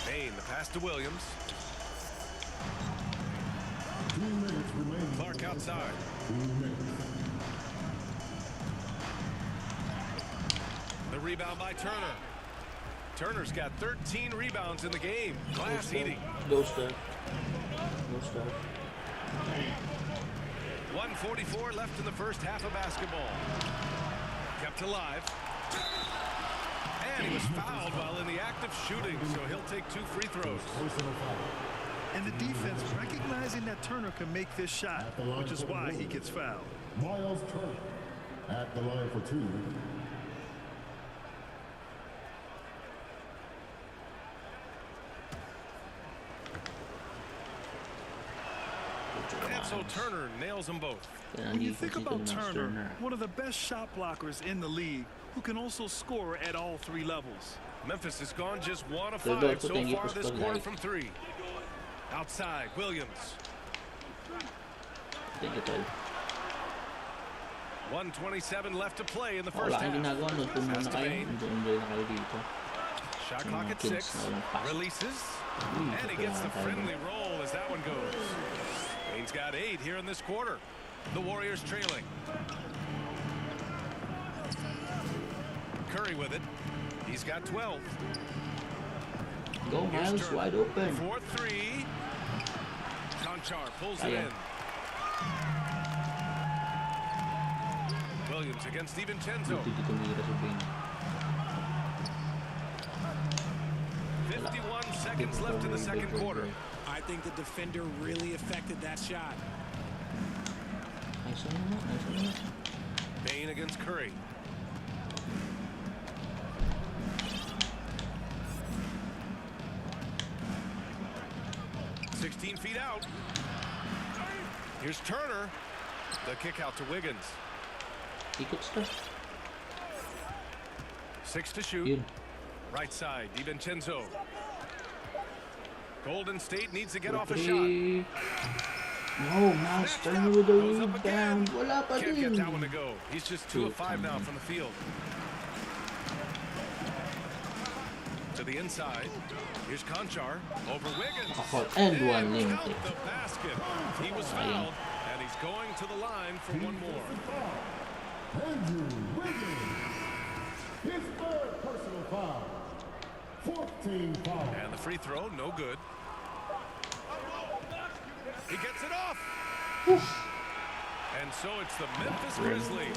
Bane, the pass to Williams. 2 minutes remaining. Clark outside. 2 minutes. The rebound by Turner. Turner's got 13 rebounds in the game. Glass eating. Go stuff. 1:44 left in the first half of basketball. Kept alive. And he was fouled while in the act of shooting, so he'll take 2 free throws. And the defense recognizing that Turner can make this shot, which is why he gets fouled. Miles Turner at the line for 2. And so Turner nails them both. When you think about Turner, one of the best shot blockers in the league, who can also score at all 3 levels. Memphis has gone just 1 of 5 so far this quarter from 3. Outside, Williams. 1:27 left to play in the first half. Pass to Bane. Shot clock at 6. Releases. And he gets the friendly roll as that one goes. Bane's got 8 here in this quarter. The Warriors trailing. Curry with it. He's got 12. Go Miles, wide open. 4-3. Conchar pulls it in. Jones against DiVincenzo. Dito tumira si Bane. 51 seconds left in the second quarter. I think the defender really affected that shot. Nice naman. Bane against Curry. "16 feet out. Here's Turner. The kick out to Wiggins. Ikot stuff. 6 to shoot. Yun. Right side, DiVincenzo. Golden State needs to get off a shot. Three. No, Miles Turner with the Goes up again. rebound. Wala pa Can't get din. that one to go. He's just 2 of 5 now from the field. To the inside. Here's Conchar over Wiggins. And one Count limited. the basket. He was fouled, and he's going to the line for one more. Andrew Wiggins. His third personal foul. 14 foul. And the free throw, no good. He gets it off. And so it's the Memphis Grizzlies.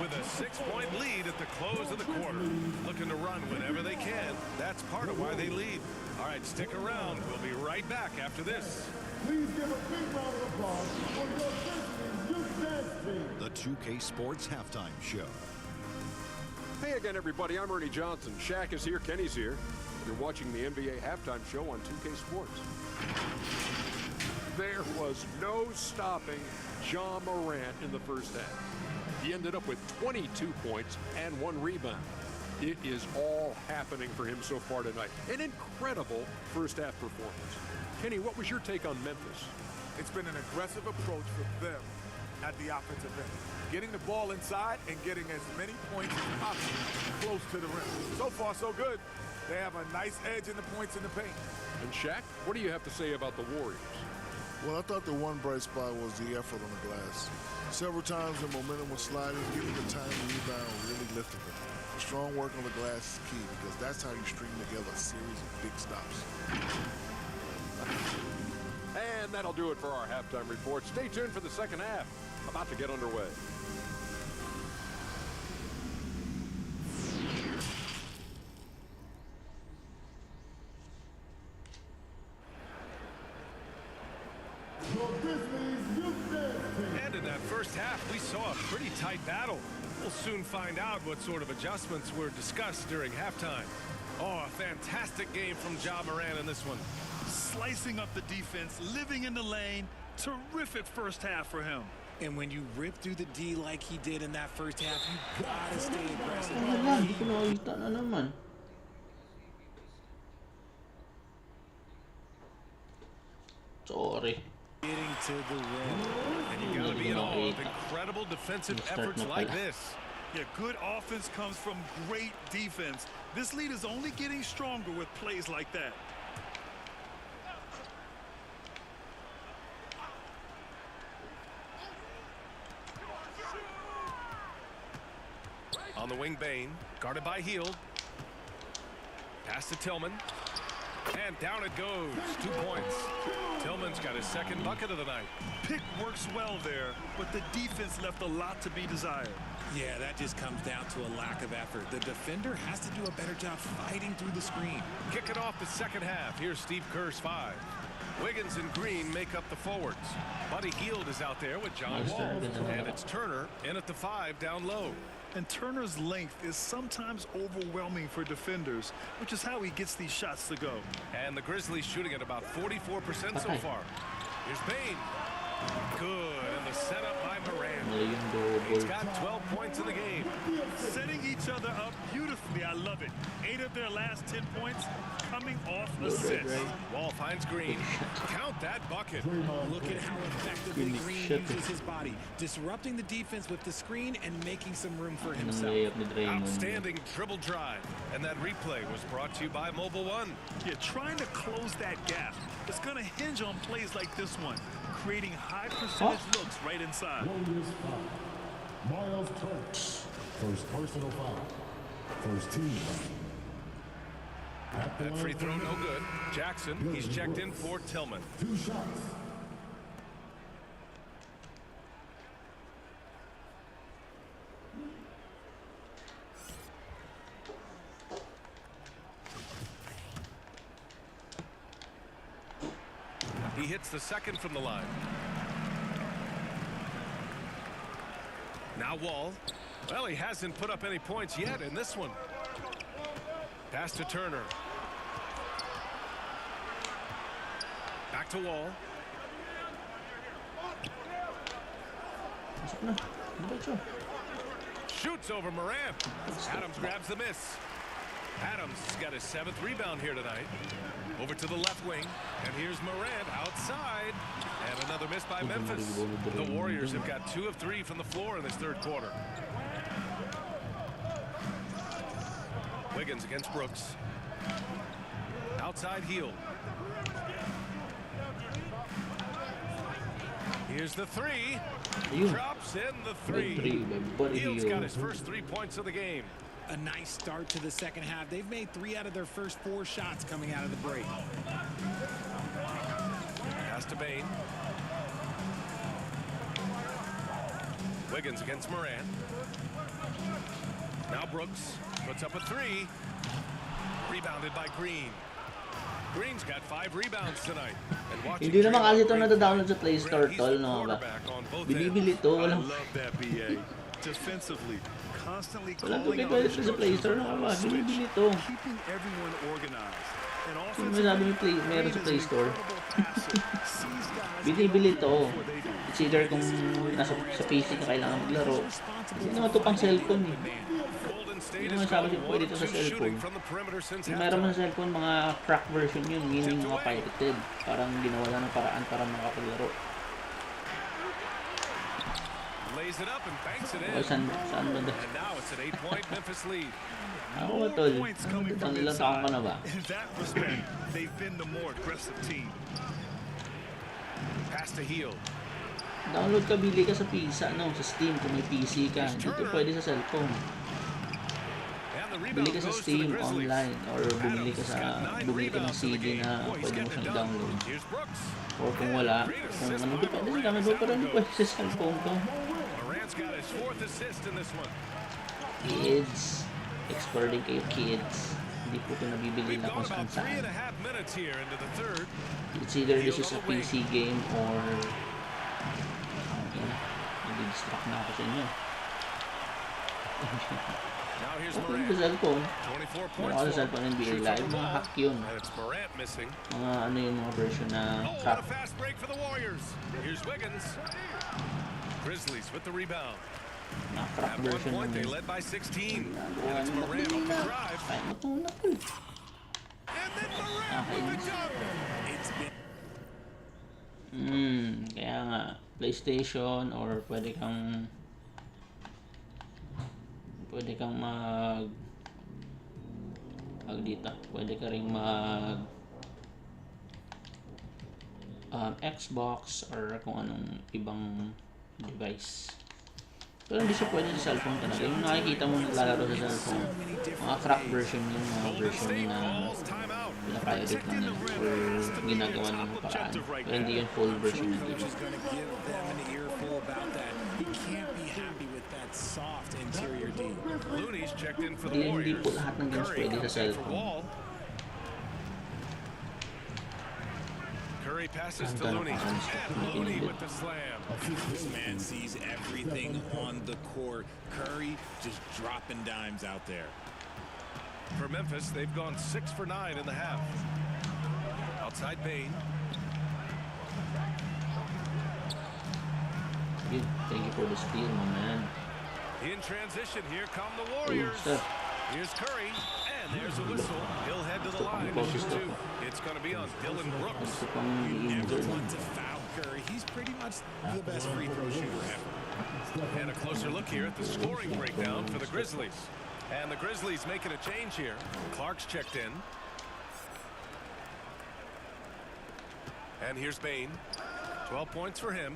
With a 6-point lead at the close of the quarter. Looking to run whenever they can. That's part of why they lead. All right, stick around. We'll be right back after this. Please give a big round of applause for your Grizzlies youth dance team. The 2K Sports Halftime Show. Hey again, everybody. I'm Ernie Johnson. Shaq is here. Kenny's here. You're watching the NBA Halftime Show on 2K Sports. There was no stopping Ja Morant in the first half. He ended up with 22 points and 1 rebound. It is all happening for him so far tonight. An incredible first half performance. Kenny, what was your take on Memphis? It's been an aggressive approach for them at the offensive end. Getting the ball inside and getting as many points as possible close to the rim. So far, so good. They have a nice edge in the points in the paint. And Shaq, what do you have to say about the Warriors? Well, I thought the one bright spot was the effort on the glass. Several times the momentum was sliding, getting the time to rebound really lifted them. The strong work on the glass is key because that's how you string together a series of big stops. And that'll do it for our halftime report. Stay tuned for the second half. About to get underway. And in that first half, we saw a pretty tight battle. We'll soon find out what sort of adjustments were discussed during halftime. Oh, a fantastic game from Ja Morant in this one. Slicing up the defense, living in the lane. Terrific first half for him. And when you rip through the D like he did in that first half, you gotta stay aggressive. Wala, hindi ko nakita na naman. Sorry. Getting to the rim. And you gotta be in awe of incredible defensive efforts like this. Yeah, good offense comes from great defense. This lead is only getting stronger with plays like that. On the wing, Bane, guarded by Hield. Pass to Tillman. And down it goes. 2 points. Tillman's got his second bucket of the night. Pick works well there, but the defense left a lot to be desired. Yeah, that just comes down to a lack of effort. The defender has to do a better job fighting through the screen. Kicking off the second half. Here's Steve Kerr's 5. Wiggins and Green make up the forwards. Buddy Hield is out there with John Wall. And it's Turner in at the 5 down low. And Turner's length is sometimes overwhelming for defenders, which is how he gets these shots to go. And the Grizzlies shooting at about 44% so far. Here's Bane. Good, and the setup by Morant. He's got 12 points in the game. Setting each other up beautifully. I love it. 8 of their last 10 points coming off assists. Wall finds Green. Count that bucket. Look at how effectively Green uses his body, disrupting the defense with the screen and making some room for himself. Outstanding dribble drive. And that replay was brought to you by Mobile One. Yeah, trying to close that gap. It's going to hinge on plays like this one, creating high percentage looks right inside. Miles Turner. First personal foul. First team foul. That free throw no good. Jackson, he's checked in for Tillman. 2 shots. He hits the second from the line. Now Wall. Well, he hasn't put up any points yet in this one. Pass to Turner. Back to Wall. Shoots over Morant. Adams grabs the miss. Adams got his 7th rebound here tonight. Over to the left wing. And here's Morant outside. And another miss by Memphis. The Warriors have got 2 of 3 from the floor in this third quarter. Wiggins against Brooks. Outside heel. Here's the 3. Drops in the 3. Hield's got his first 3 points of the game. A nice start to the second half. They've made 3 out of their first 4 shots coming out of the break. Pass to Bain. Wiggins against Morant. Now Brooks puts up a 3. Rebounded by Green. Green's got 5 rebounds tonight. Hindi naman kasi ito nadadownload sa Play Store, tol, no ba? Binibili ito, walang... Defensively, constantly walang tupid sa Play Store, no ba? Binibili ito. Keeping everyone organized. Sino masabi meron sa Play Store? Binibili ito. It's either kung nasa sa PC ka kailangan maglaro. Hindi naman ito pang cellphone eh. Hindi naman sabi siya pwede ito sa cellphone. Kung meron man sa cellphone, mga crack version yun, meaning mga pirated. Parang ginawa lang ng paraan para makapaglaro. Lays it up and banks it in. O, saan ba ito? And now it's an 8-point Memphis lead. Ako ba, tol? Ang ilang taong ka na ba? In that respect, they've been the more aggressive team. Pass to heel. Download ka, bili ka sa PISA, no? Sa Steam kung may PC ka. Dito pwede sa cellphone. Bili ka sa Steam online or bumili ka ng CD na pwede mo siyang download. Or kung wala, kung ano depende sa gamit mo, pero hindi pwede sa cellphone to. Kids, exporting kayo kids. Hindi po ito nabibili na kung saan saan. It's either this is a PC game or nag-distract na ako sa inyo. Okay, sa cellphone. Meron ako sa cellphone NBA Live. Mga hack yun. Mga ano yung mga version na crack. Grizzlies with the rebound. Mga crack version point, they yun. led by 16. Nagawa nila kanina. Kaya matulak ko. Kaya nga, PlayStation or pwede kang pwede ka ring mag Xbox or kung anong ibang device. Pero hindi siya pwede sa cellphone talaga. Yung nakikita mo naglalaro sa cellphone, mga crack version yung mga version na pinapirate lang nila or ginagawa ng paraan. Pero hindi yung full version ng game. Soft interior D. Looney's checked in for the Warriors. Hindi po lahat ng games pwede sa cellphone. Curry passes to Looney. And Looney with the slam. This man sees everything on the court. Curry just dropping dimes out there. For Memphis, they've gone 6 for 9 in the half. Outside Bain. Good. Thank you for the steal, my man. In transition, here come the Warriors. Here's Curry, and there's a whistle. He'll head to the line to shoot 2. It's going to be on Dylan Brooks. You never want to foul Curry. He's pretty much the best free throw shooter ever. And a closer look here at the scoring breakdown for the Grizzlies. And the Grizzlies making a change here. Clark's checked in. And here's Bain. 12 points for him.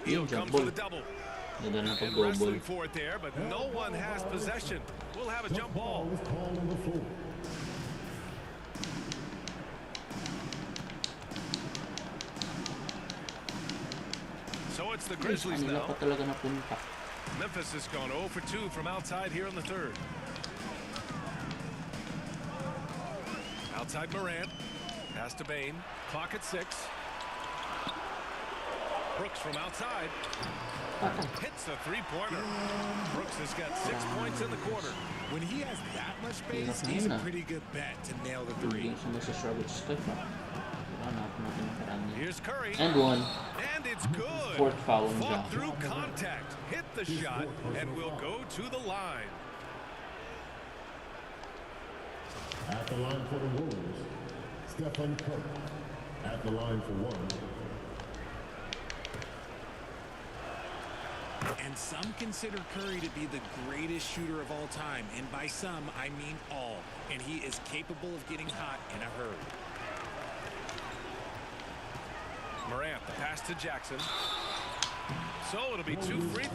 He'll come for the double. Ganda na And pag-double. wrestling for it there, but no one has possession. We'll have a jump ball. Is called on the floor. So it's the Grizzlies Kanila pa now. talaga napunta. Memphis has gone 0 for 2 from outside here in the third. Outside Morant. Pass to Bain. Clock at 6. Brooks from outside. Hits the three-pointer. Brooks has got 6 points in the quarter. When he has that much space, he's a pretty good bet to nail the three. Hindi sa nasa-struggle sa step up. Natin nakaraan niya. Here's Curry. And one. And it's good. Fourth foul on Fought Ja. through contact. Hit the shot and will go to the line. At the line for the Warriors, Stephen Curry. At the line for one. And some consider Curry to be the greatest shooter of all time. And by some, I mean all. And he is capable of getting hot in a hurry. Morant, the pass to Jackson. So it'll be 2 free.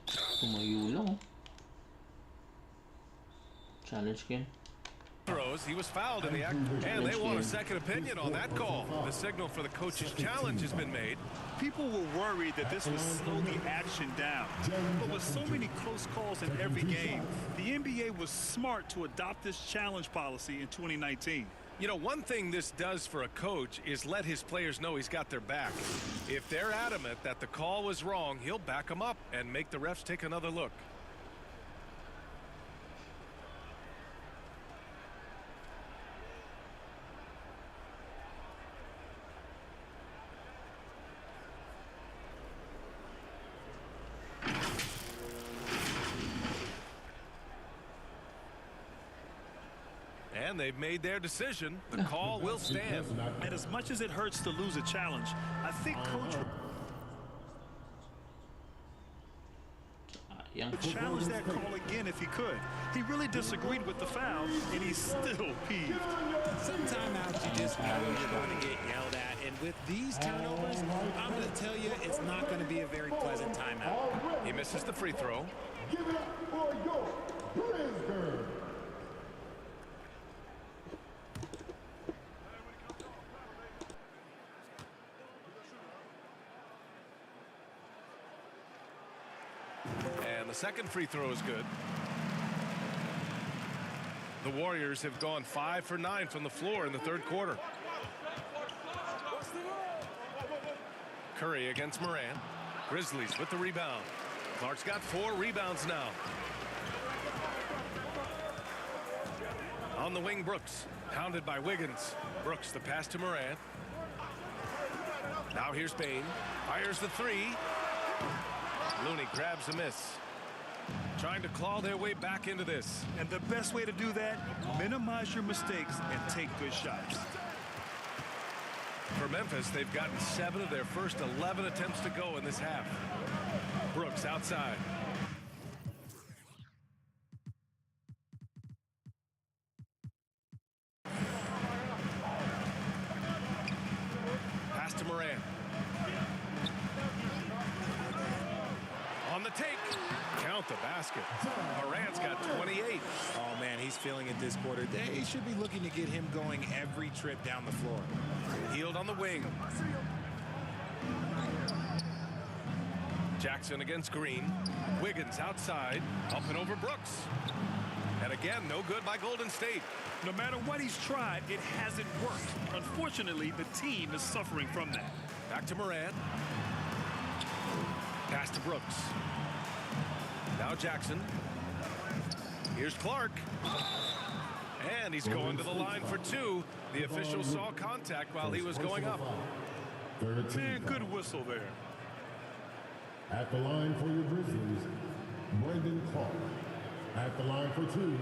Tumayo lang. Challenge game. Throws. He was fouled in the act, and they want a second opinion on that call. The signal for the coach's challenge has been made. People were worried that this would slow the action down. But with so many close calls in every game, the NBA was smart to adopt this challenge policy in 2019. You know, one thing this does for a coach is let his players know he's got their back. If they're adamant that the call was wrong, he'll back them up and make the refs take another look. And they've made their decision. The call will stand. And as much as it hurts to lose a challenge, I think Coach would challenge that call again if he could. He really disagreed with the foul, and he's still peeved. Some timeouts you just know you're going to get yelled at. And with these turnovers, I'm going to tell you it's not going to be a very pleasant timeout. He misses the free throw. Give it up for your Grizzlies. And the second free throw is good. The Warriors have gone 5 for 9 from the floor in the third quarter. Curry against Morant. Grizzlies with the rebound. Clark's got 4 rebounds now. On the wing, Brooks. Pounded by Wiggins. Brooks, the pass to Morant. Now here's Bain. Fires the three. Looney grabs a miss. Trying to claw their way back into this. And the best way to do that, minimize your mistakes and take good shots. For Memphis, they've gotten 7 of their first 11 attempts to go in this half. Brooks outside. Pass to Morant. On the take. Count the basket. Morant's got 28. Oh, man, he's feeling it this quarter. They should be looking to get him going every trip down the floor. Healed on the wing. Jackson against Green. Wiggins outside. Up and over Brooks. And again, no good by Golden State. No matter what he's tried, it hasn't worked. Unfortunately, the team is suffering from that. Back to Morant. Pass to Brooks. Now Jackson. Here's Clark. And he's going to the line for 2. The official saw contact while he was going up. Man, good whistle there. At the line for your Grizzlies, Brandon Clark. At the line for 2.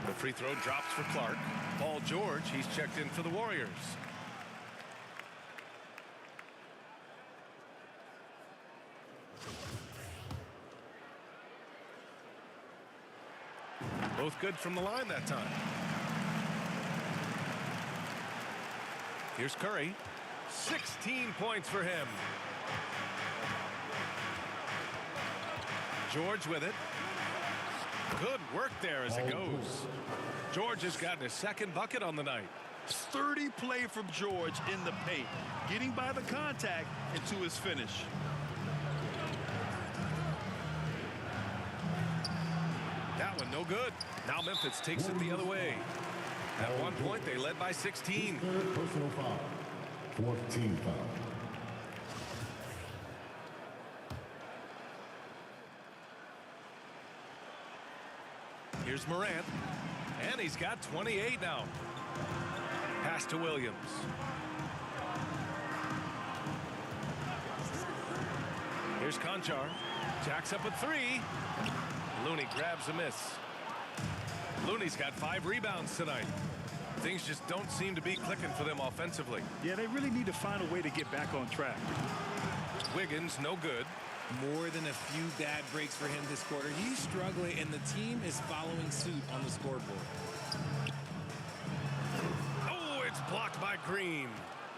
The free throw drops for Clark. Paul George, he's checked in for the Warriors. Both good from the line that time. Here's Curry. 16 points for him. George with it. Good work there as it goes. George has gotten his second bucket on the night. Sturdy play from George in the paint, getting by the contact and to his finish. That one no good. Now Memphis takes it the other way. At one point they led by 16. Third personal foul. 14 foul. Here's Morant, and he's got 28 now. Pass to Williams. Here's Conchar. Jacks up a three. Looney grabs a miss. Looney's got 5 rebounds tonight. Things just don't seem to be clicking for them offensively. Yeah, they really need to find a way to get back on track. Wiggins, no good. More than a few bad breaks for him this quarter. He's struggling, and the team is following suit on the scoreboard. Oh, it's blocked by Green.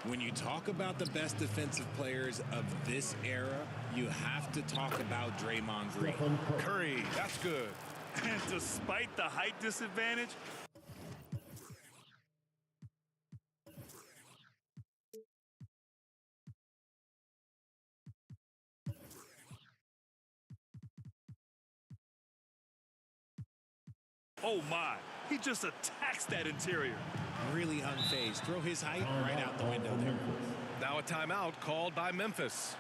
When you talk about the best defensive players of this era, you have to talk about Draymond Green. Curry, that's good. And despite the height disadvantage, oh my, he just attacks that interior. Really unfazed. Throw his height right out the window there. Now a timeout called by Memphis.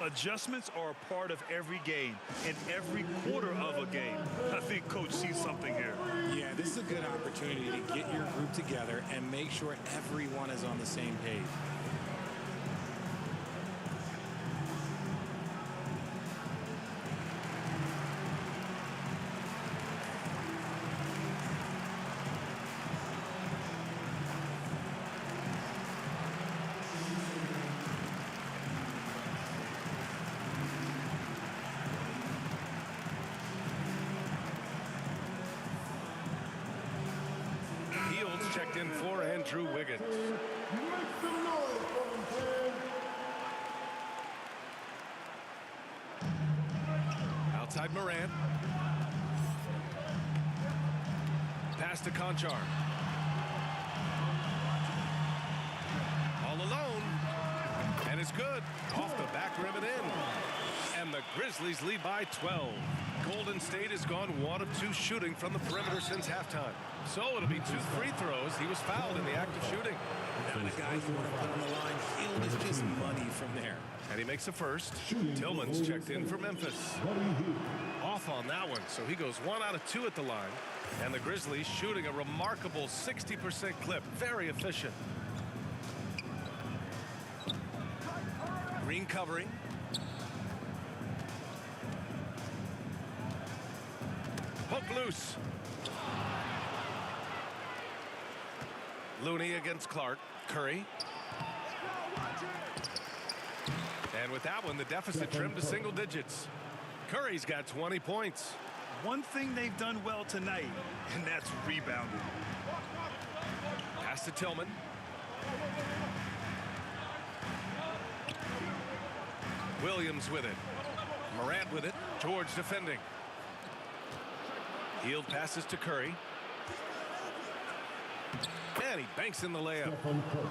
Adjustments are a part of every game and every quarter of a game. I think Coach sees something here. Yeah, this is a good opportunity to get your group together and make sure everyone is on the same page. Checked in for Andrew Wiggins. Outside Morant. Pass to Conchar. All alone. And it's good. Off the back rim and in. And the Grizzlies lead by 12. Golden State has gone 1 of 2 shooting from the perimeter since halftime. So it'll be 2 free throws. He was fouled in the act of shooting. Not a guy you want to put on the line. Hield is just money from there. And he makes the first. Tillman's checked in for Memphis. Off on that one, so he goes 1 out of 2 at the line. And the Grizzlies shooting a remarkable 60% clip. Very efficient. Green covering. Hook loose. Looney against Clark. Curry. And with that one, the deficit trimmed to single digits. Curry's got 20 points. One thing they've done well tonight, and that's rebounding. Pass to Tillman. Williams with it. Morant with it. George defending. Hield passes to Curry. And he banks in the layup.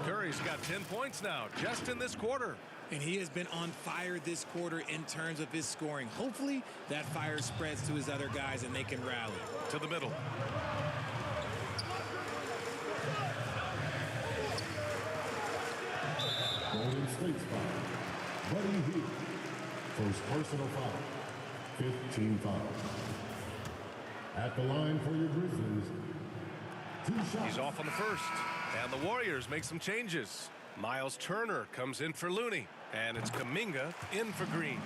Curry's got 10 points now, just in this quarter. And he has been on fire this quarter in terms of his scoring. Hopefully, that fire spreads to his other guys and they can rally. To the middle. Golden State's foul. Buddy Hield. First personal foul. 15 fouls. At the line for your Grizzlies. 2 shots. He's off on the first. And the Warriors make some changes. Miles Turner comes in for Looney. And it's Kuminga in for Green.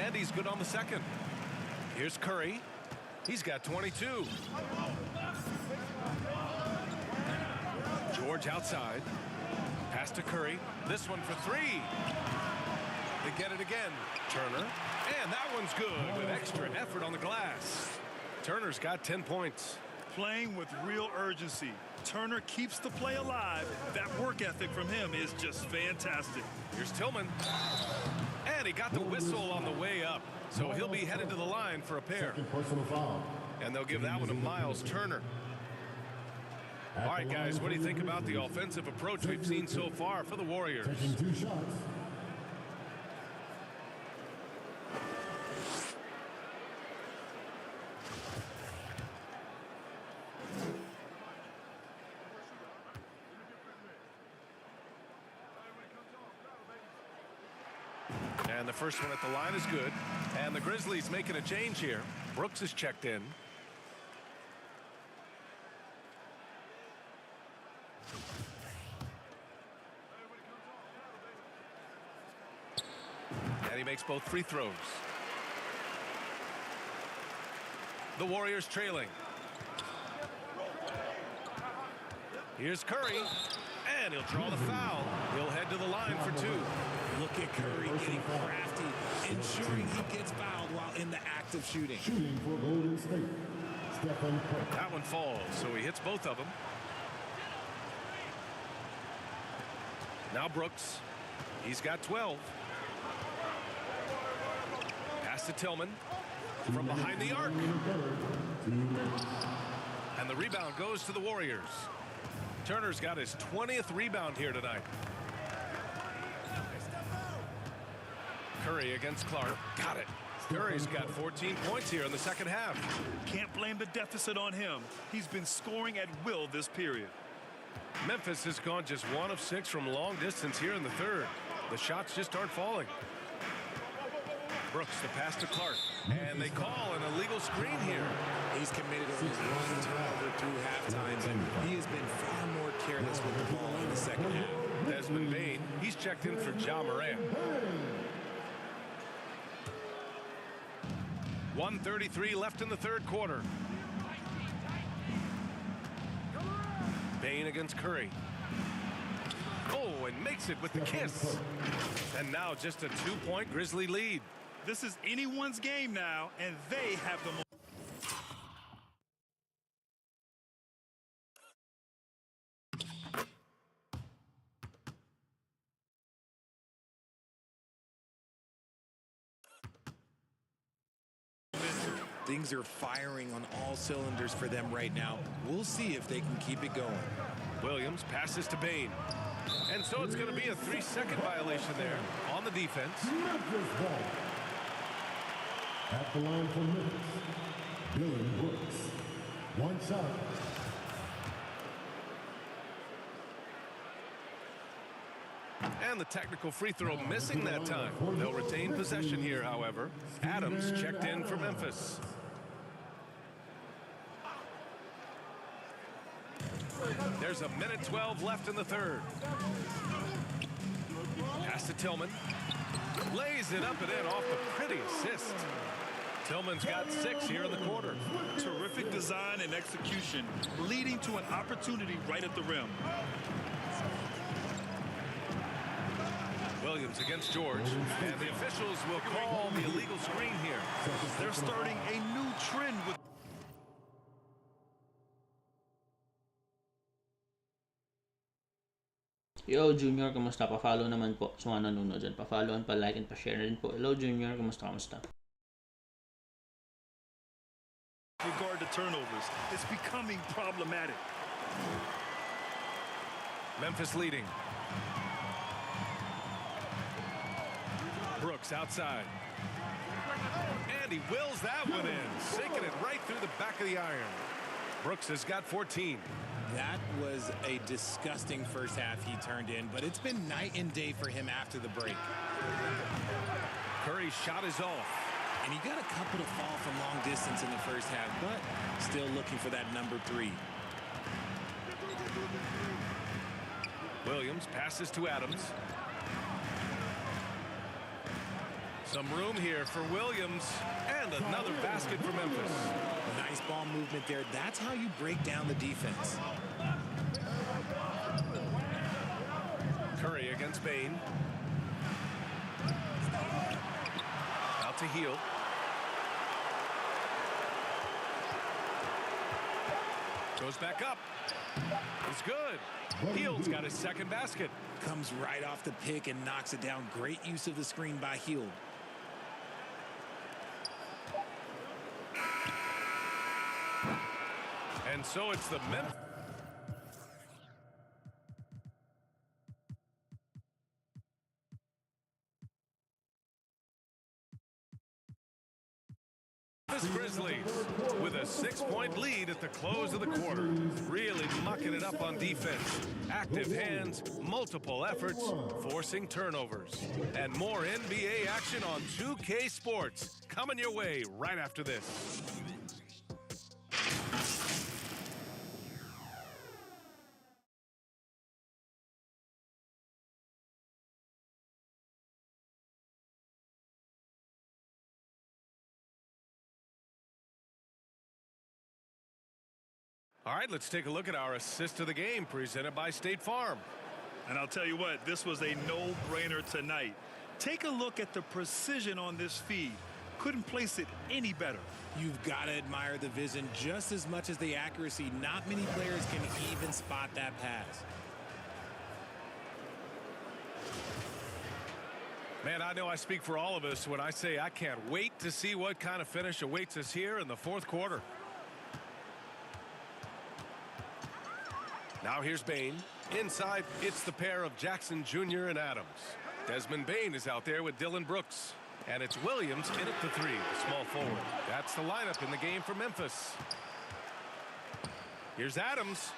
And he's good on the second. Here's Curry. He's got 22. George outside. Pass to Curry. This one for 3. They get it again. Turner. And that one's good with extra effort on the glass. Turner's got 10 points. Playing with real urgency. Turner keeps the play alive. That work ethic from him is just fantastic. Here's Tillman. And he got the whistle on the way up. So he'll be headed to the line for a pair. And they'll give that one to Miles Turner. All right, guys, what do you think about the offensive approach we've seen so far for the Warriors? Taking 2 shots. And the first one at the line is good. And the Grizzlies making a change here. Brooks is checked in. And he makes both free throws. The Warriors trailing. Here's Curry. And he'll draw the foul. He'll head to the line for 2. Look at Curry getting crafty, ensuring he gets fouled while in the act of shooting. Shooting for Golden State. Stephen Curry. That one falls, so he hits both of them. Now Brooks. He's got 12. Pass to Tillman. From behind the arc. And the rebound goes to the Warriors. Turner's got his 20th rebound here tonight. Curry against Clark. Got it. Curry's got 14 points here in the second half. Can't blame the deficit on him. He's been scoring at will this period. Memphis has gone just 1 of 6 from long distance here in the third. The shots just aren't falling. Brooks, the pass to Clark. And they call an illegal screen here. He's committed only 1 turnover through halftime, and he has been far more careless with the ball in the second half. Desmond Bane, he's checked in for Ja Morant. 1:33 left in the third quarter. Bane against Curry. Oh, and makes it with the kiss. And now just a 2-point Grizzly lead. This is anyone's game now, and they have the Things are firing on all cylinders for them right now. We'll see if they can keep it going. Williams passes to Bane. And so it's going to be a 3-second violation there on the defense. Memphis ball. At the line for Memphis, Dylan Brooks. 1 shot. And the technical free throw missing that time. They'll retain possession here, however. Adams checked in for Memphis. There's a 1:12 left in the third. Pass to Tillman. Lays it up and in off the pretty assist. Tillman's got 6 here in the quarter. terrific design and execution, leading to an opportunity right at the rim. Williams against George, and the officials will call the illegal screen here. They're starting a new trend with Yo, Junior, kamusta? Pa-follow naman po sa mga nanonood dyan. Pa-follow and pa-like and pa-share rin po. Hello, Junior, kamusta? regard to turnovers. It's becoming problematic. Memphis leading. Brooks outside. And he wills that one in, sinking it right through the back of the iron. Brooks has got 14. That was a disgusting first half he turned in, but it's been night and day for him after the break. Curry's shot is off. And he got a couple to fall from long distance in the first half, but still looking for that number 3. Williams passes to Adams. Some room here for Williams, and another basket for Memphis. Nice ball movement there. That's how you break down the defense. Curry against Bane. Out to Heel. Goes back up. It's good. Hield's got his second basket. Comes right off the pick and knocks it down. Great use of the screen by Hield. And so it's the Memphis Grizzlies with a 6-point lead at the close of the quarter. Really mucking it up on defense. Active hands, multiple efforts, forcing turnovers. And more NBA action on 2K Sports coming your way right after this. All right, let's take a look at our assist of the game presented by State Farm. And I'll tell you what, this was a no-brainer tonight. Take a look at the precision on this feed. Couldn't place it any better. You've got to admire the vision just as much as the accuracy. Not many players can even spot that pass. Man, I know I speak for all of us when I say I can't wait to see what kind of finish awaits us here in the fourth quarter. Now here's Bain. Inside, it's the pair of Jackson Jr. and Adams. Desmond Bain is out there with Dylan Brooks. And it's Williams in at the three, the small forward. That's the lineup in the game for Memphis. Here's Adams.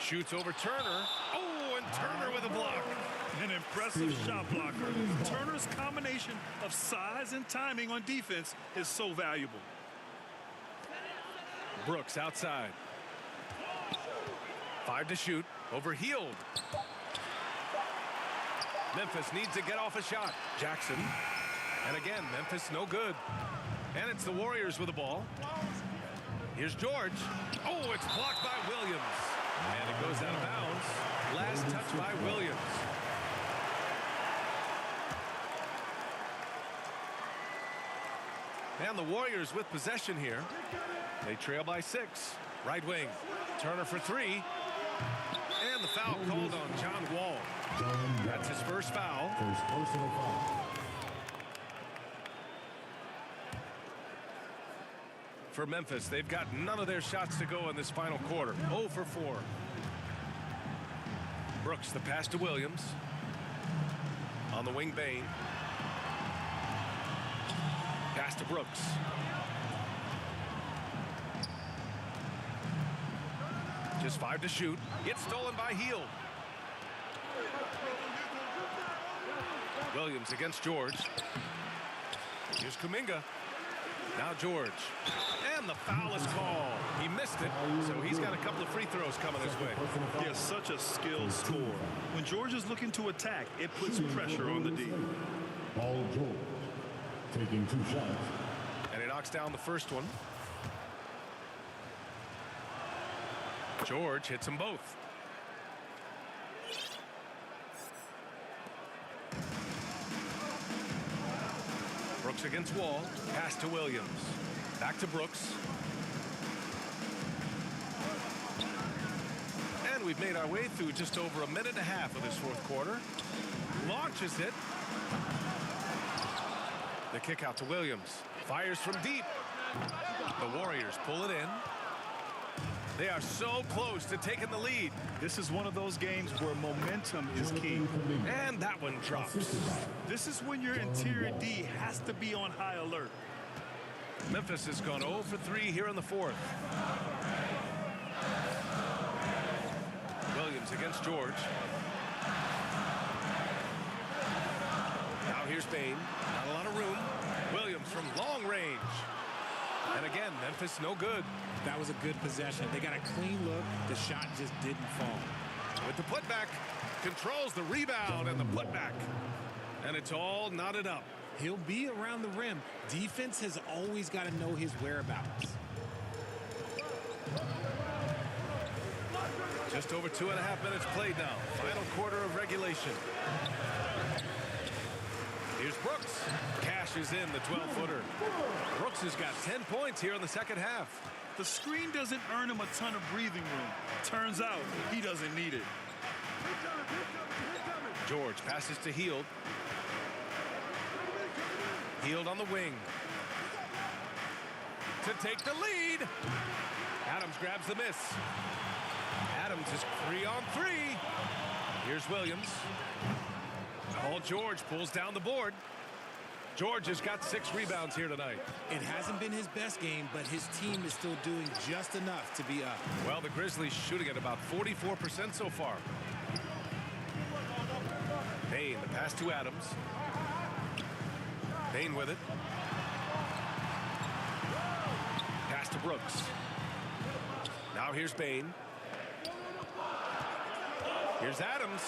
Shoots over Turner. Oh, and Turner with a block. An impressive shot blocker. Turner's combination of size and timing on defense is so valuable. Brooks outside. 5 to shoot over Hield. Memphis needs to get off a shot. Jackson. And again, Memphis no good. And it's the Warriors with the ball. Here's George. Oh, it's blocked by Williams. And it goes out of bounds. Last touch by Williams. And the Warriors with possession here. They trail by 6. Right wing. Turner for 3. And the foul called on John Wall. That's his first foul. Personal foul. For Memphis, they've got none of their shots to go in this final quarter. 0 for 4. Brooks, the pass to Williams. On the wing, Bain. Pass to Brooks. Just 5 to shoot. It's stolen by Hield. Williams against George. Here's Kuminga. Now George. And the foul is called. He missed it, so he's got a couple of free throws coming his way. He has such a skilled scorer. When George is looking to attack, it puts pressure on the D. Paul George taking 2 shots. And he knocks down the first one. George hits them both. Brooks against Wall. Pass to Williams. Back to Brooks. And we've made our way through just over a minute and a half of this fourth quarter. Launches it. The kick out to Williams. Fires from deep. The Warriors pull it in. They are so close to taking the lead. This is one of those games where momentum is key. And that one drops. This is when your interior D has to be on high alert. Memphis has gone 0 for 3 here in the fourth. Williams against George. Now here's Bain. Not a lot of room. Williams from long range. And again, Memphis no good. That was a good possession. They got a clean look. The shot just didn't fall. With the putback, controls the rebound and the putback. And it's all knotted up. He'll be around the rim. Defense has always got to know his whereabouts. Just over 2.5 minutes played now. Final quarter of regulation. Here's Brooks. Cashes in the 12-footer. Brooks has got 10 points here in the second half. The screen doesn't earn him a ton of breathing room. Turns out he doesn't need it. George passes to Hield. Hield on the wing. To take the lead. Adams grabs the miss. Adams is 3-on-3. Here's Williams. Paul George pulls down the board. George has got 6 rebounds here tonight. It hasn't been his best game, but his team is still doing just enough to be up. Well, the Grizzlies shooting at about 44% so far. Bain, the pass to Adams. Bain with it. Pass to Brooks. Now here's Bain. Here's Adams.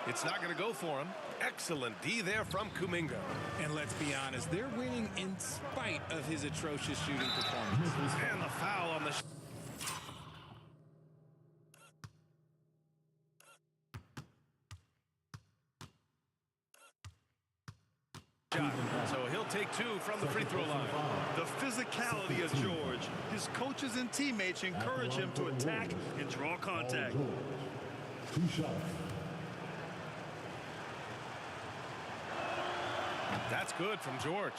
It's not going to go for him. Excellent D there from Kuminga. And let's be honest, they're winning in spite of his atrocious shooting performance. And the foul on the shot. So he'll take 2 from the free throw line. The physicality of George. His coaches and teammates encourage him to attack and draw contact. 2 shots. That's good from George.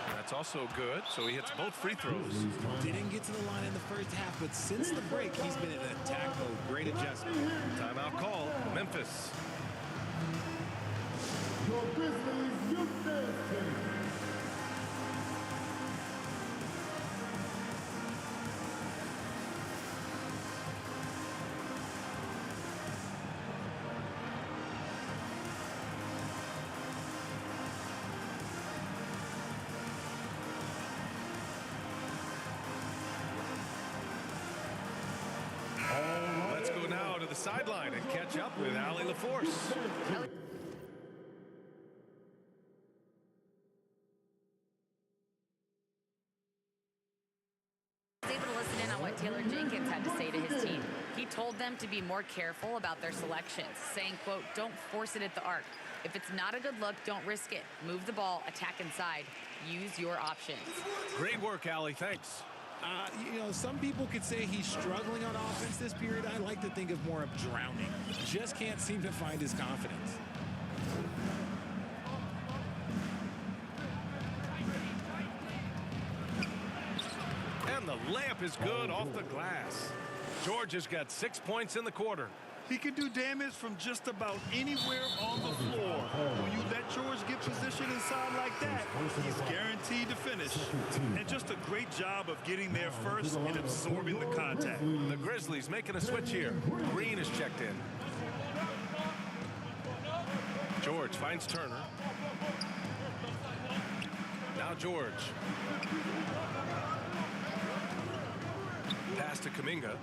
That's also good, so he hits both free throws. Didn't get to the line in the first half, but since the break, he's been in attack mode. Great adjustment. Timeout call, Memphis. Your Grizzlies youth dance team. Let's go now to the sideline and catch up with Allie LaForce. Able to listen in on what Taylor Jenkins had to say to his team. He told them to be more careful about their selections, saying, quote, don't force it at the arc. If it's not a good look, don't risk it. Move the ball, attack inside. Use your options. Great work, Allie. Thanks. You know, some people could say he's struggling on offense this period. I like to think of more of drowning. Just can't seem to find his confidence. And the layup is good off the glass. George has got 6 points in the quarter. He can do damage from just about anywhere on the floor. When you let George get position inside like that, he's guaranteed to finish. And just a great job of getting there first and absorbing the contact. The Grizzlies making a switch here. Green is checked in. George finds Turner. Now George. Pass to Kuminga.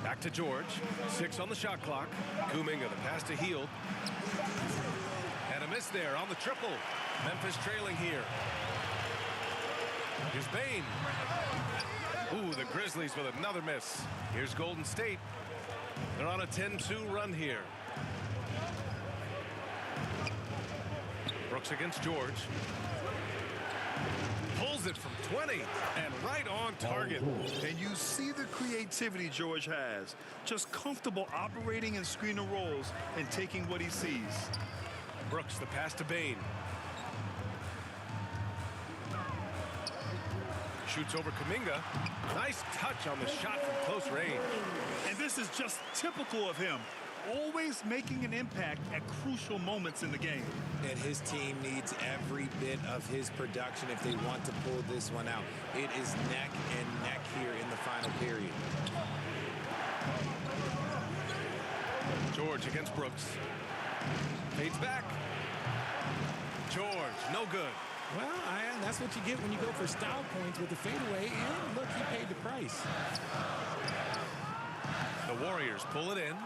Back to George. 6 on the shot clock. Kuminga, the pass to Hield. And a miss there on the triple. Memphis trailing here. Here's Bain. Ooh, the Grizzlies with another miss. Here's Golden State. They're on a 10-2 run here. Brooks against George. Pulls it from 20 and right on target. And you see the creativity George has. Just comfortable operating in screen and rolls and taking what he sees. Brooks, the pass to Bain. Shoots over Kuminga. Nice touch on the shot from close range. And this is just typical of him. Always making an impact at crucial moments in the game. And his team needs every bit of his production if they want to pull this one out. It is neck and neck here in the final period. George against Brooks. Fades back. George, no good. Well, that's what you get when you go for style points with the fadeaway. And look, he paid the price. The Warriors pull it in.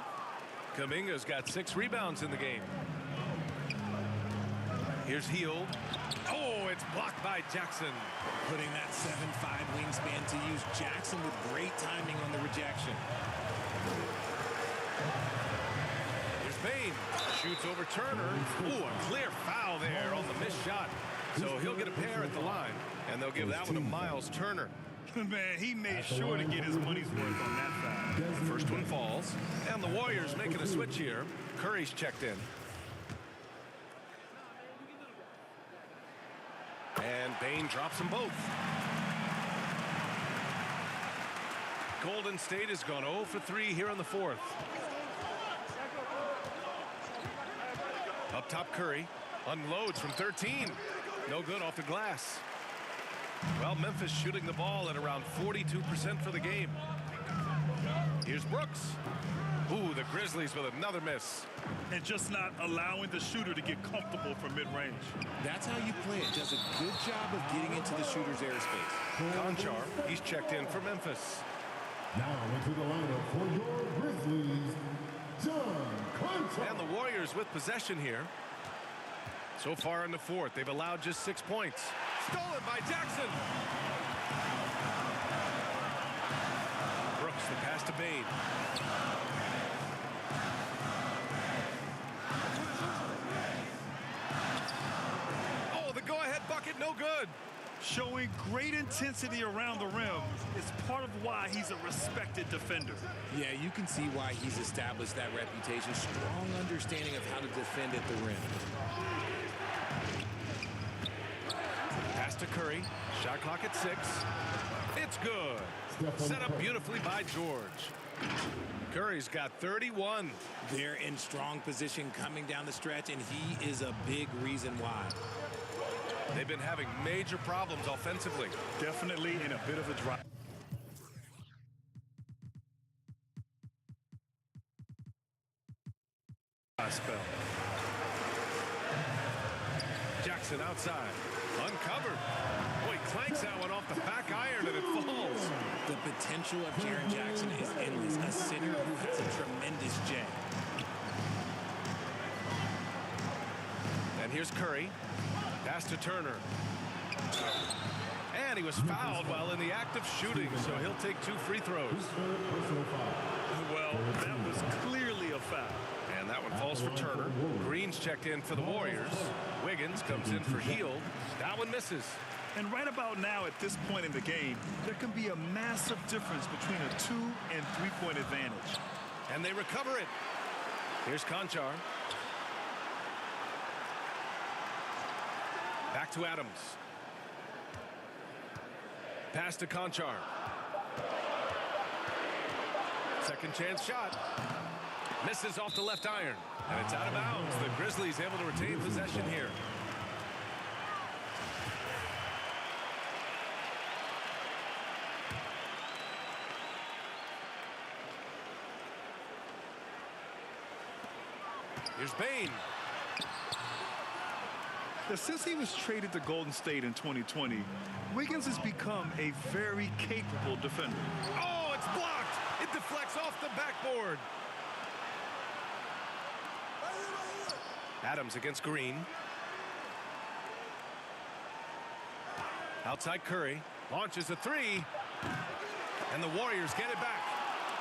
Kuminga's got 6 rebounds in the game. Here's Hield. Oh, it it's blocked by Jackson. Putting that 7'5" wingspan to use. Jackson with great timing on the rejection. Here's Bain. Shoots over Turner. Ooh, a clear foul there on the missed shot. So he'll get a pair at the line, and they'll give that one to Miles Turner. Man, he made sure to get his money's worth on that foul. First one falls, and the Warriors making a switch here. Curry's checked in. And Bain drops them both. Golden State has gone 0 for 3 here in the fourth. Up top, Curry unloads from 13. No good off the glass. Well, Memphis shooting the ball at around 42% for the game. Here's Brooks. Ooh, the Grizzlies with another miss. And just not allowing the shooter to get comfortable from mid-range. That's how you play it. Does a good job of getting into the shooter's airspace. Conchar, he's checked in for Memphis. Now into the lineup for your Grizzlies, John Conchar. And the Warriors with possession here. So far in the fourth, they've allowed just 6 points. Stolen by Jackson. Brooks, the pass to Bain. Oh, the go-ahead bucket, no good. Showing great intensity around the rim is part of why he's a respected defender. Yeah, you can see why he's established that reputation. Strong understanding of how to defend at the rim. Pass to Curry. Shot clock at 6. It's good. Set up beautifully by George. Curry's got 31. They're in strong position coming down the stretch, and he is a big reason why. They've been having major problems offensively. Definitely in a bit of a drop. Spell. Jackson outside. Uncovered. Boy, clanks that one off the back iron and it falls. The potential of Jaren Jackson is endless. A center who has a tremendous J. And here's Curry. Pass to Turner. And he was fouled while in the act of shooting, so he'll take 2 free throws. Well, that was clearly a foul. And that one falls for Turner. Green's checked in for the Warriors. Wiggins comes in for Hield. That one misses. And right about now, at this point in the game, there can be a massive difference between a 2- and 3-point advantage. And they recover it. Here's Conchar. Back to Adams. Pass to Conchar. Second chance shot. Misses off the left iron. And it's out of bounds. The Grizzlies able to retain possession here. Here's Bain. Since he was traded to Golden State in 2020, Wiggins has become a very capable defender. Oh, it's blocked. It deflects off the backboard. Adams against Green. Outside Curry. Launches a 3. And the Warriors get it back.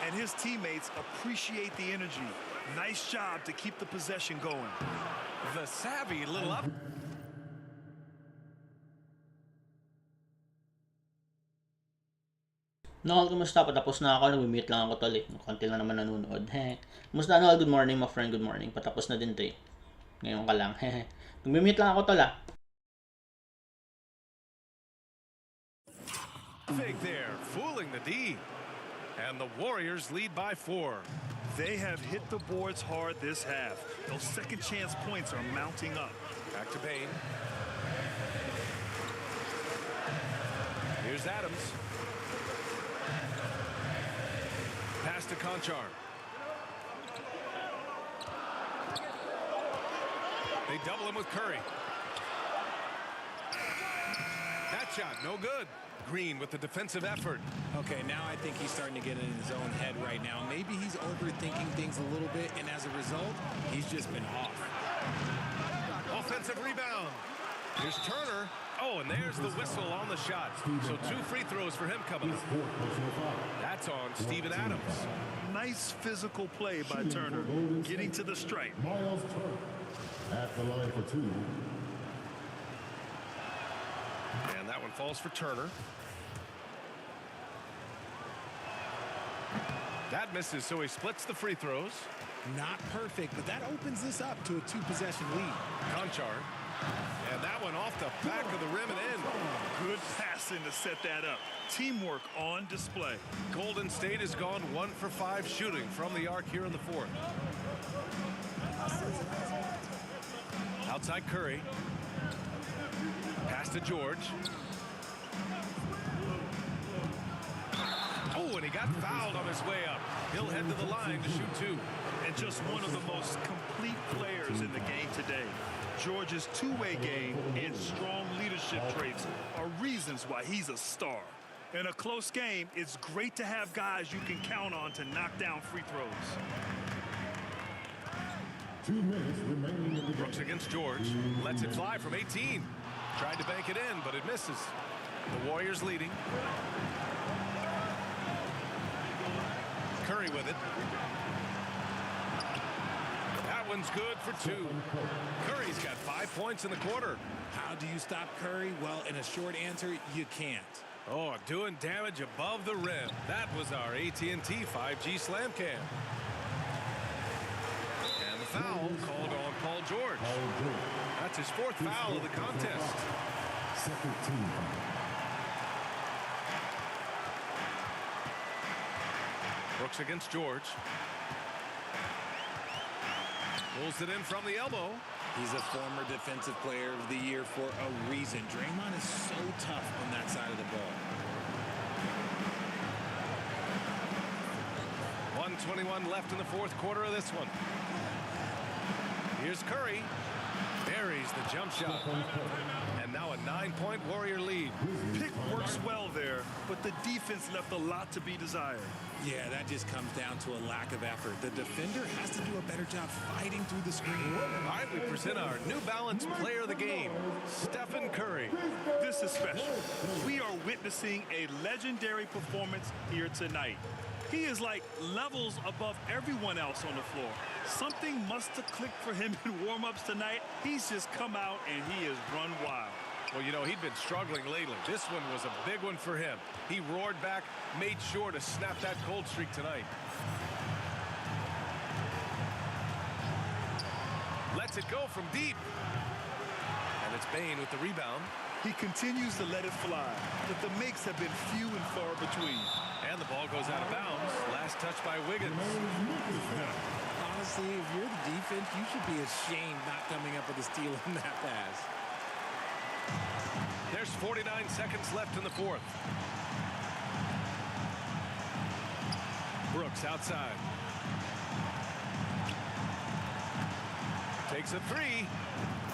And his teammates appreciate the energy. Nice job to keep the possession going. The savvy little up. Noel, kumusta? Patapos na ako. Nag-mute lang ako tol eh. Konti lang naman nanonood. Kumusta Noel? Good morning, my friend. Good morning. Patapos na din to eh. Ngayon ka lang. Nag-mute lang ako tol ah. Big there, fooling the D. And the Warriors lead by 4. They have hit the boards hard this half. Those second chance points are mounting up. Back to Bain. Here's Adams. Pass to Conchar. They double him with Curry. That shot, no good. Green with the defensive effort. Okay, now I think he's starting to get in his own head right now. Maybe he's overthinking things a little bit, and as a result, he's just been off. Offensive rebound. Here's Turner. Oh, and there's the whistle on the shot. So 2 free throws for him coming up. That's on Steven Adams. Nice physical play by Turner, getting to the stripe. Miles Turner at the line for 2. And that one falls for Turner. That misses, so he splits the free throws. Not perfect, but that opens this up to a 2-possession lead. Conchar. And that one off the back of the rim and in. Good passing to set that up. Teamwork on display. Golden State has gone 1 for 5 shooting from the arc here in the 4th. Outside Curry. Pass to George. Oh, and he got fouled on his way up. He'll head to the line to shoot 2. And just one of the most complete players in the game today. George's two-way game and strong leadership traits are reasons why he's a star. In a close game, it's great to have guys you can count on to knock down free throws. 2 minutes remaining in the game. Brooks against George. Lets it fly from 18. Tried to bank it in, but it misses. The Warriors leading. Curry with it. That one's good for 2. Curry's got 5 points in the quarter. How do you stop Curry? Well, in a short answer, you can't. Oh, doing damage above the rim. That was our AT&T 5G slam cam. And the foul called on Paul George. That's his 4th foul of the contest. Second team foul. Brooks against George. Pulls it in from the elbow. He's a former Defensive Player of the Year for a reason. Draymond is so tough on that side of the ball. 1:21 left in the 4th quarter of this one. Here's Curry. Buries the jump shot. And now a 9-point Warrior lead. Pick works well there, but the defense left a lot to be desired. Yeah, that just comes down to a lack of effort. The defender has to do a better job fighting through the screen. All right, we present our New Balance Player of the Game, Stephen Curry. This is special. We are witnessing a legendary performance here tonight. He is like levels above everyone else on the floor. Something must have clicked for him in warm-ups tonight. He's just come out and he has run wild. Well, you know, he'd been struggling lately. This one was a big one for him. He roared back, made sure to snap that cold streak tonight. Lets it go from deep. And it's Bane with the rebound. He continues to let it fly, but the makes have been few and far between. And the ball goes out of bounds. Last touch by Wiggins. Honestly, if you're the defense, you should be ashamed not coming up with a steal in that pass. There's 49 seconds left in the 4th. Brooks outside. Takes a 3.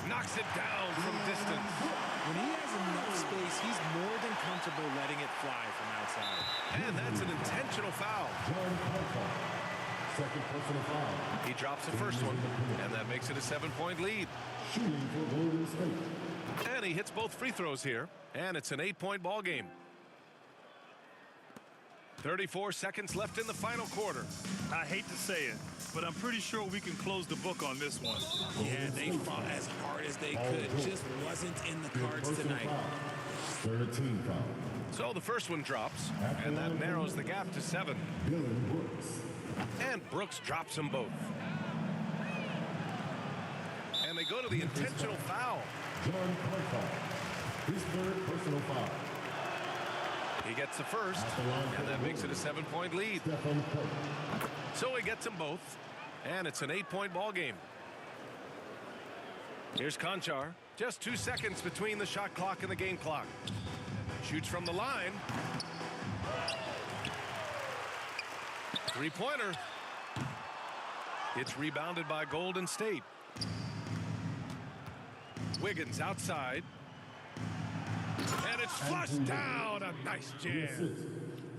Knocks it down from distance. When he has enough space, he's more than comfortable letting it fly from outside. And that's an intentional foul. Second personal foul. He drops the first one, and that makes it a 7-point lead. Shooting for Golden State. And he hits both free throws here, and it's an 8-point ball game. 34 seconds left in the final quarter. I hate to say it, but I'm pretty sure we can close the book on this one. Yeah, they fought as hard as they could. Just wasn't in the cards tonight. 13 foul. So the first one drops, and that narrows the gap to 7. Dylan Brooks. And Brooks drops them both. And they go to the intentional foul. John Carter. His 3rd personal foul. He gets the first, and that makes it a 7-point lead. So he gets them both, and it's an 8-point ball game. Here's Conchar. Just 2 seconds between the shot clock and the game clock. Shoots from the line. 3-pointer. It's rebounded by Golden State. Wiggins outside. And it's flushed down. A nice jam.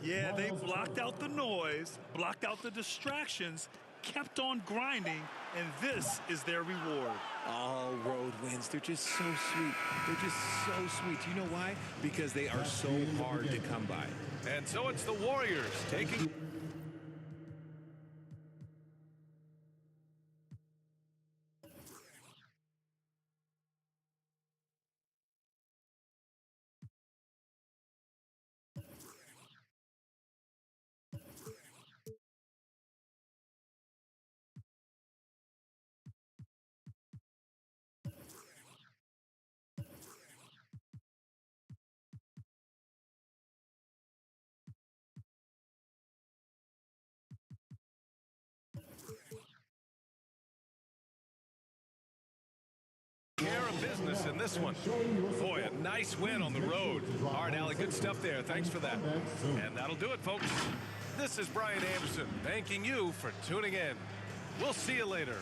Yeah, they blocked out the noise, blocked out the distractions, kept on grinding, and this is their reward. All road wins. They're just so sweet. They're just so sweet. You know why? Because they are so hard to come by. And so it's the Warriors taking... care of business in this one. Boy, a nice win on the road. All right, Allie, good stuff there. Thanks for that. And that'll do it, folks. This is Brian Anderson thanking you for tuning in. We'll see you later.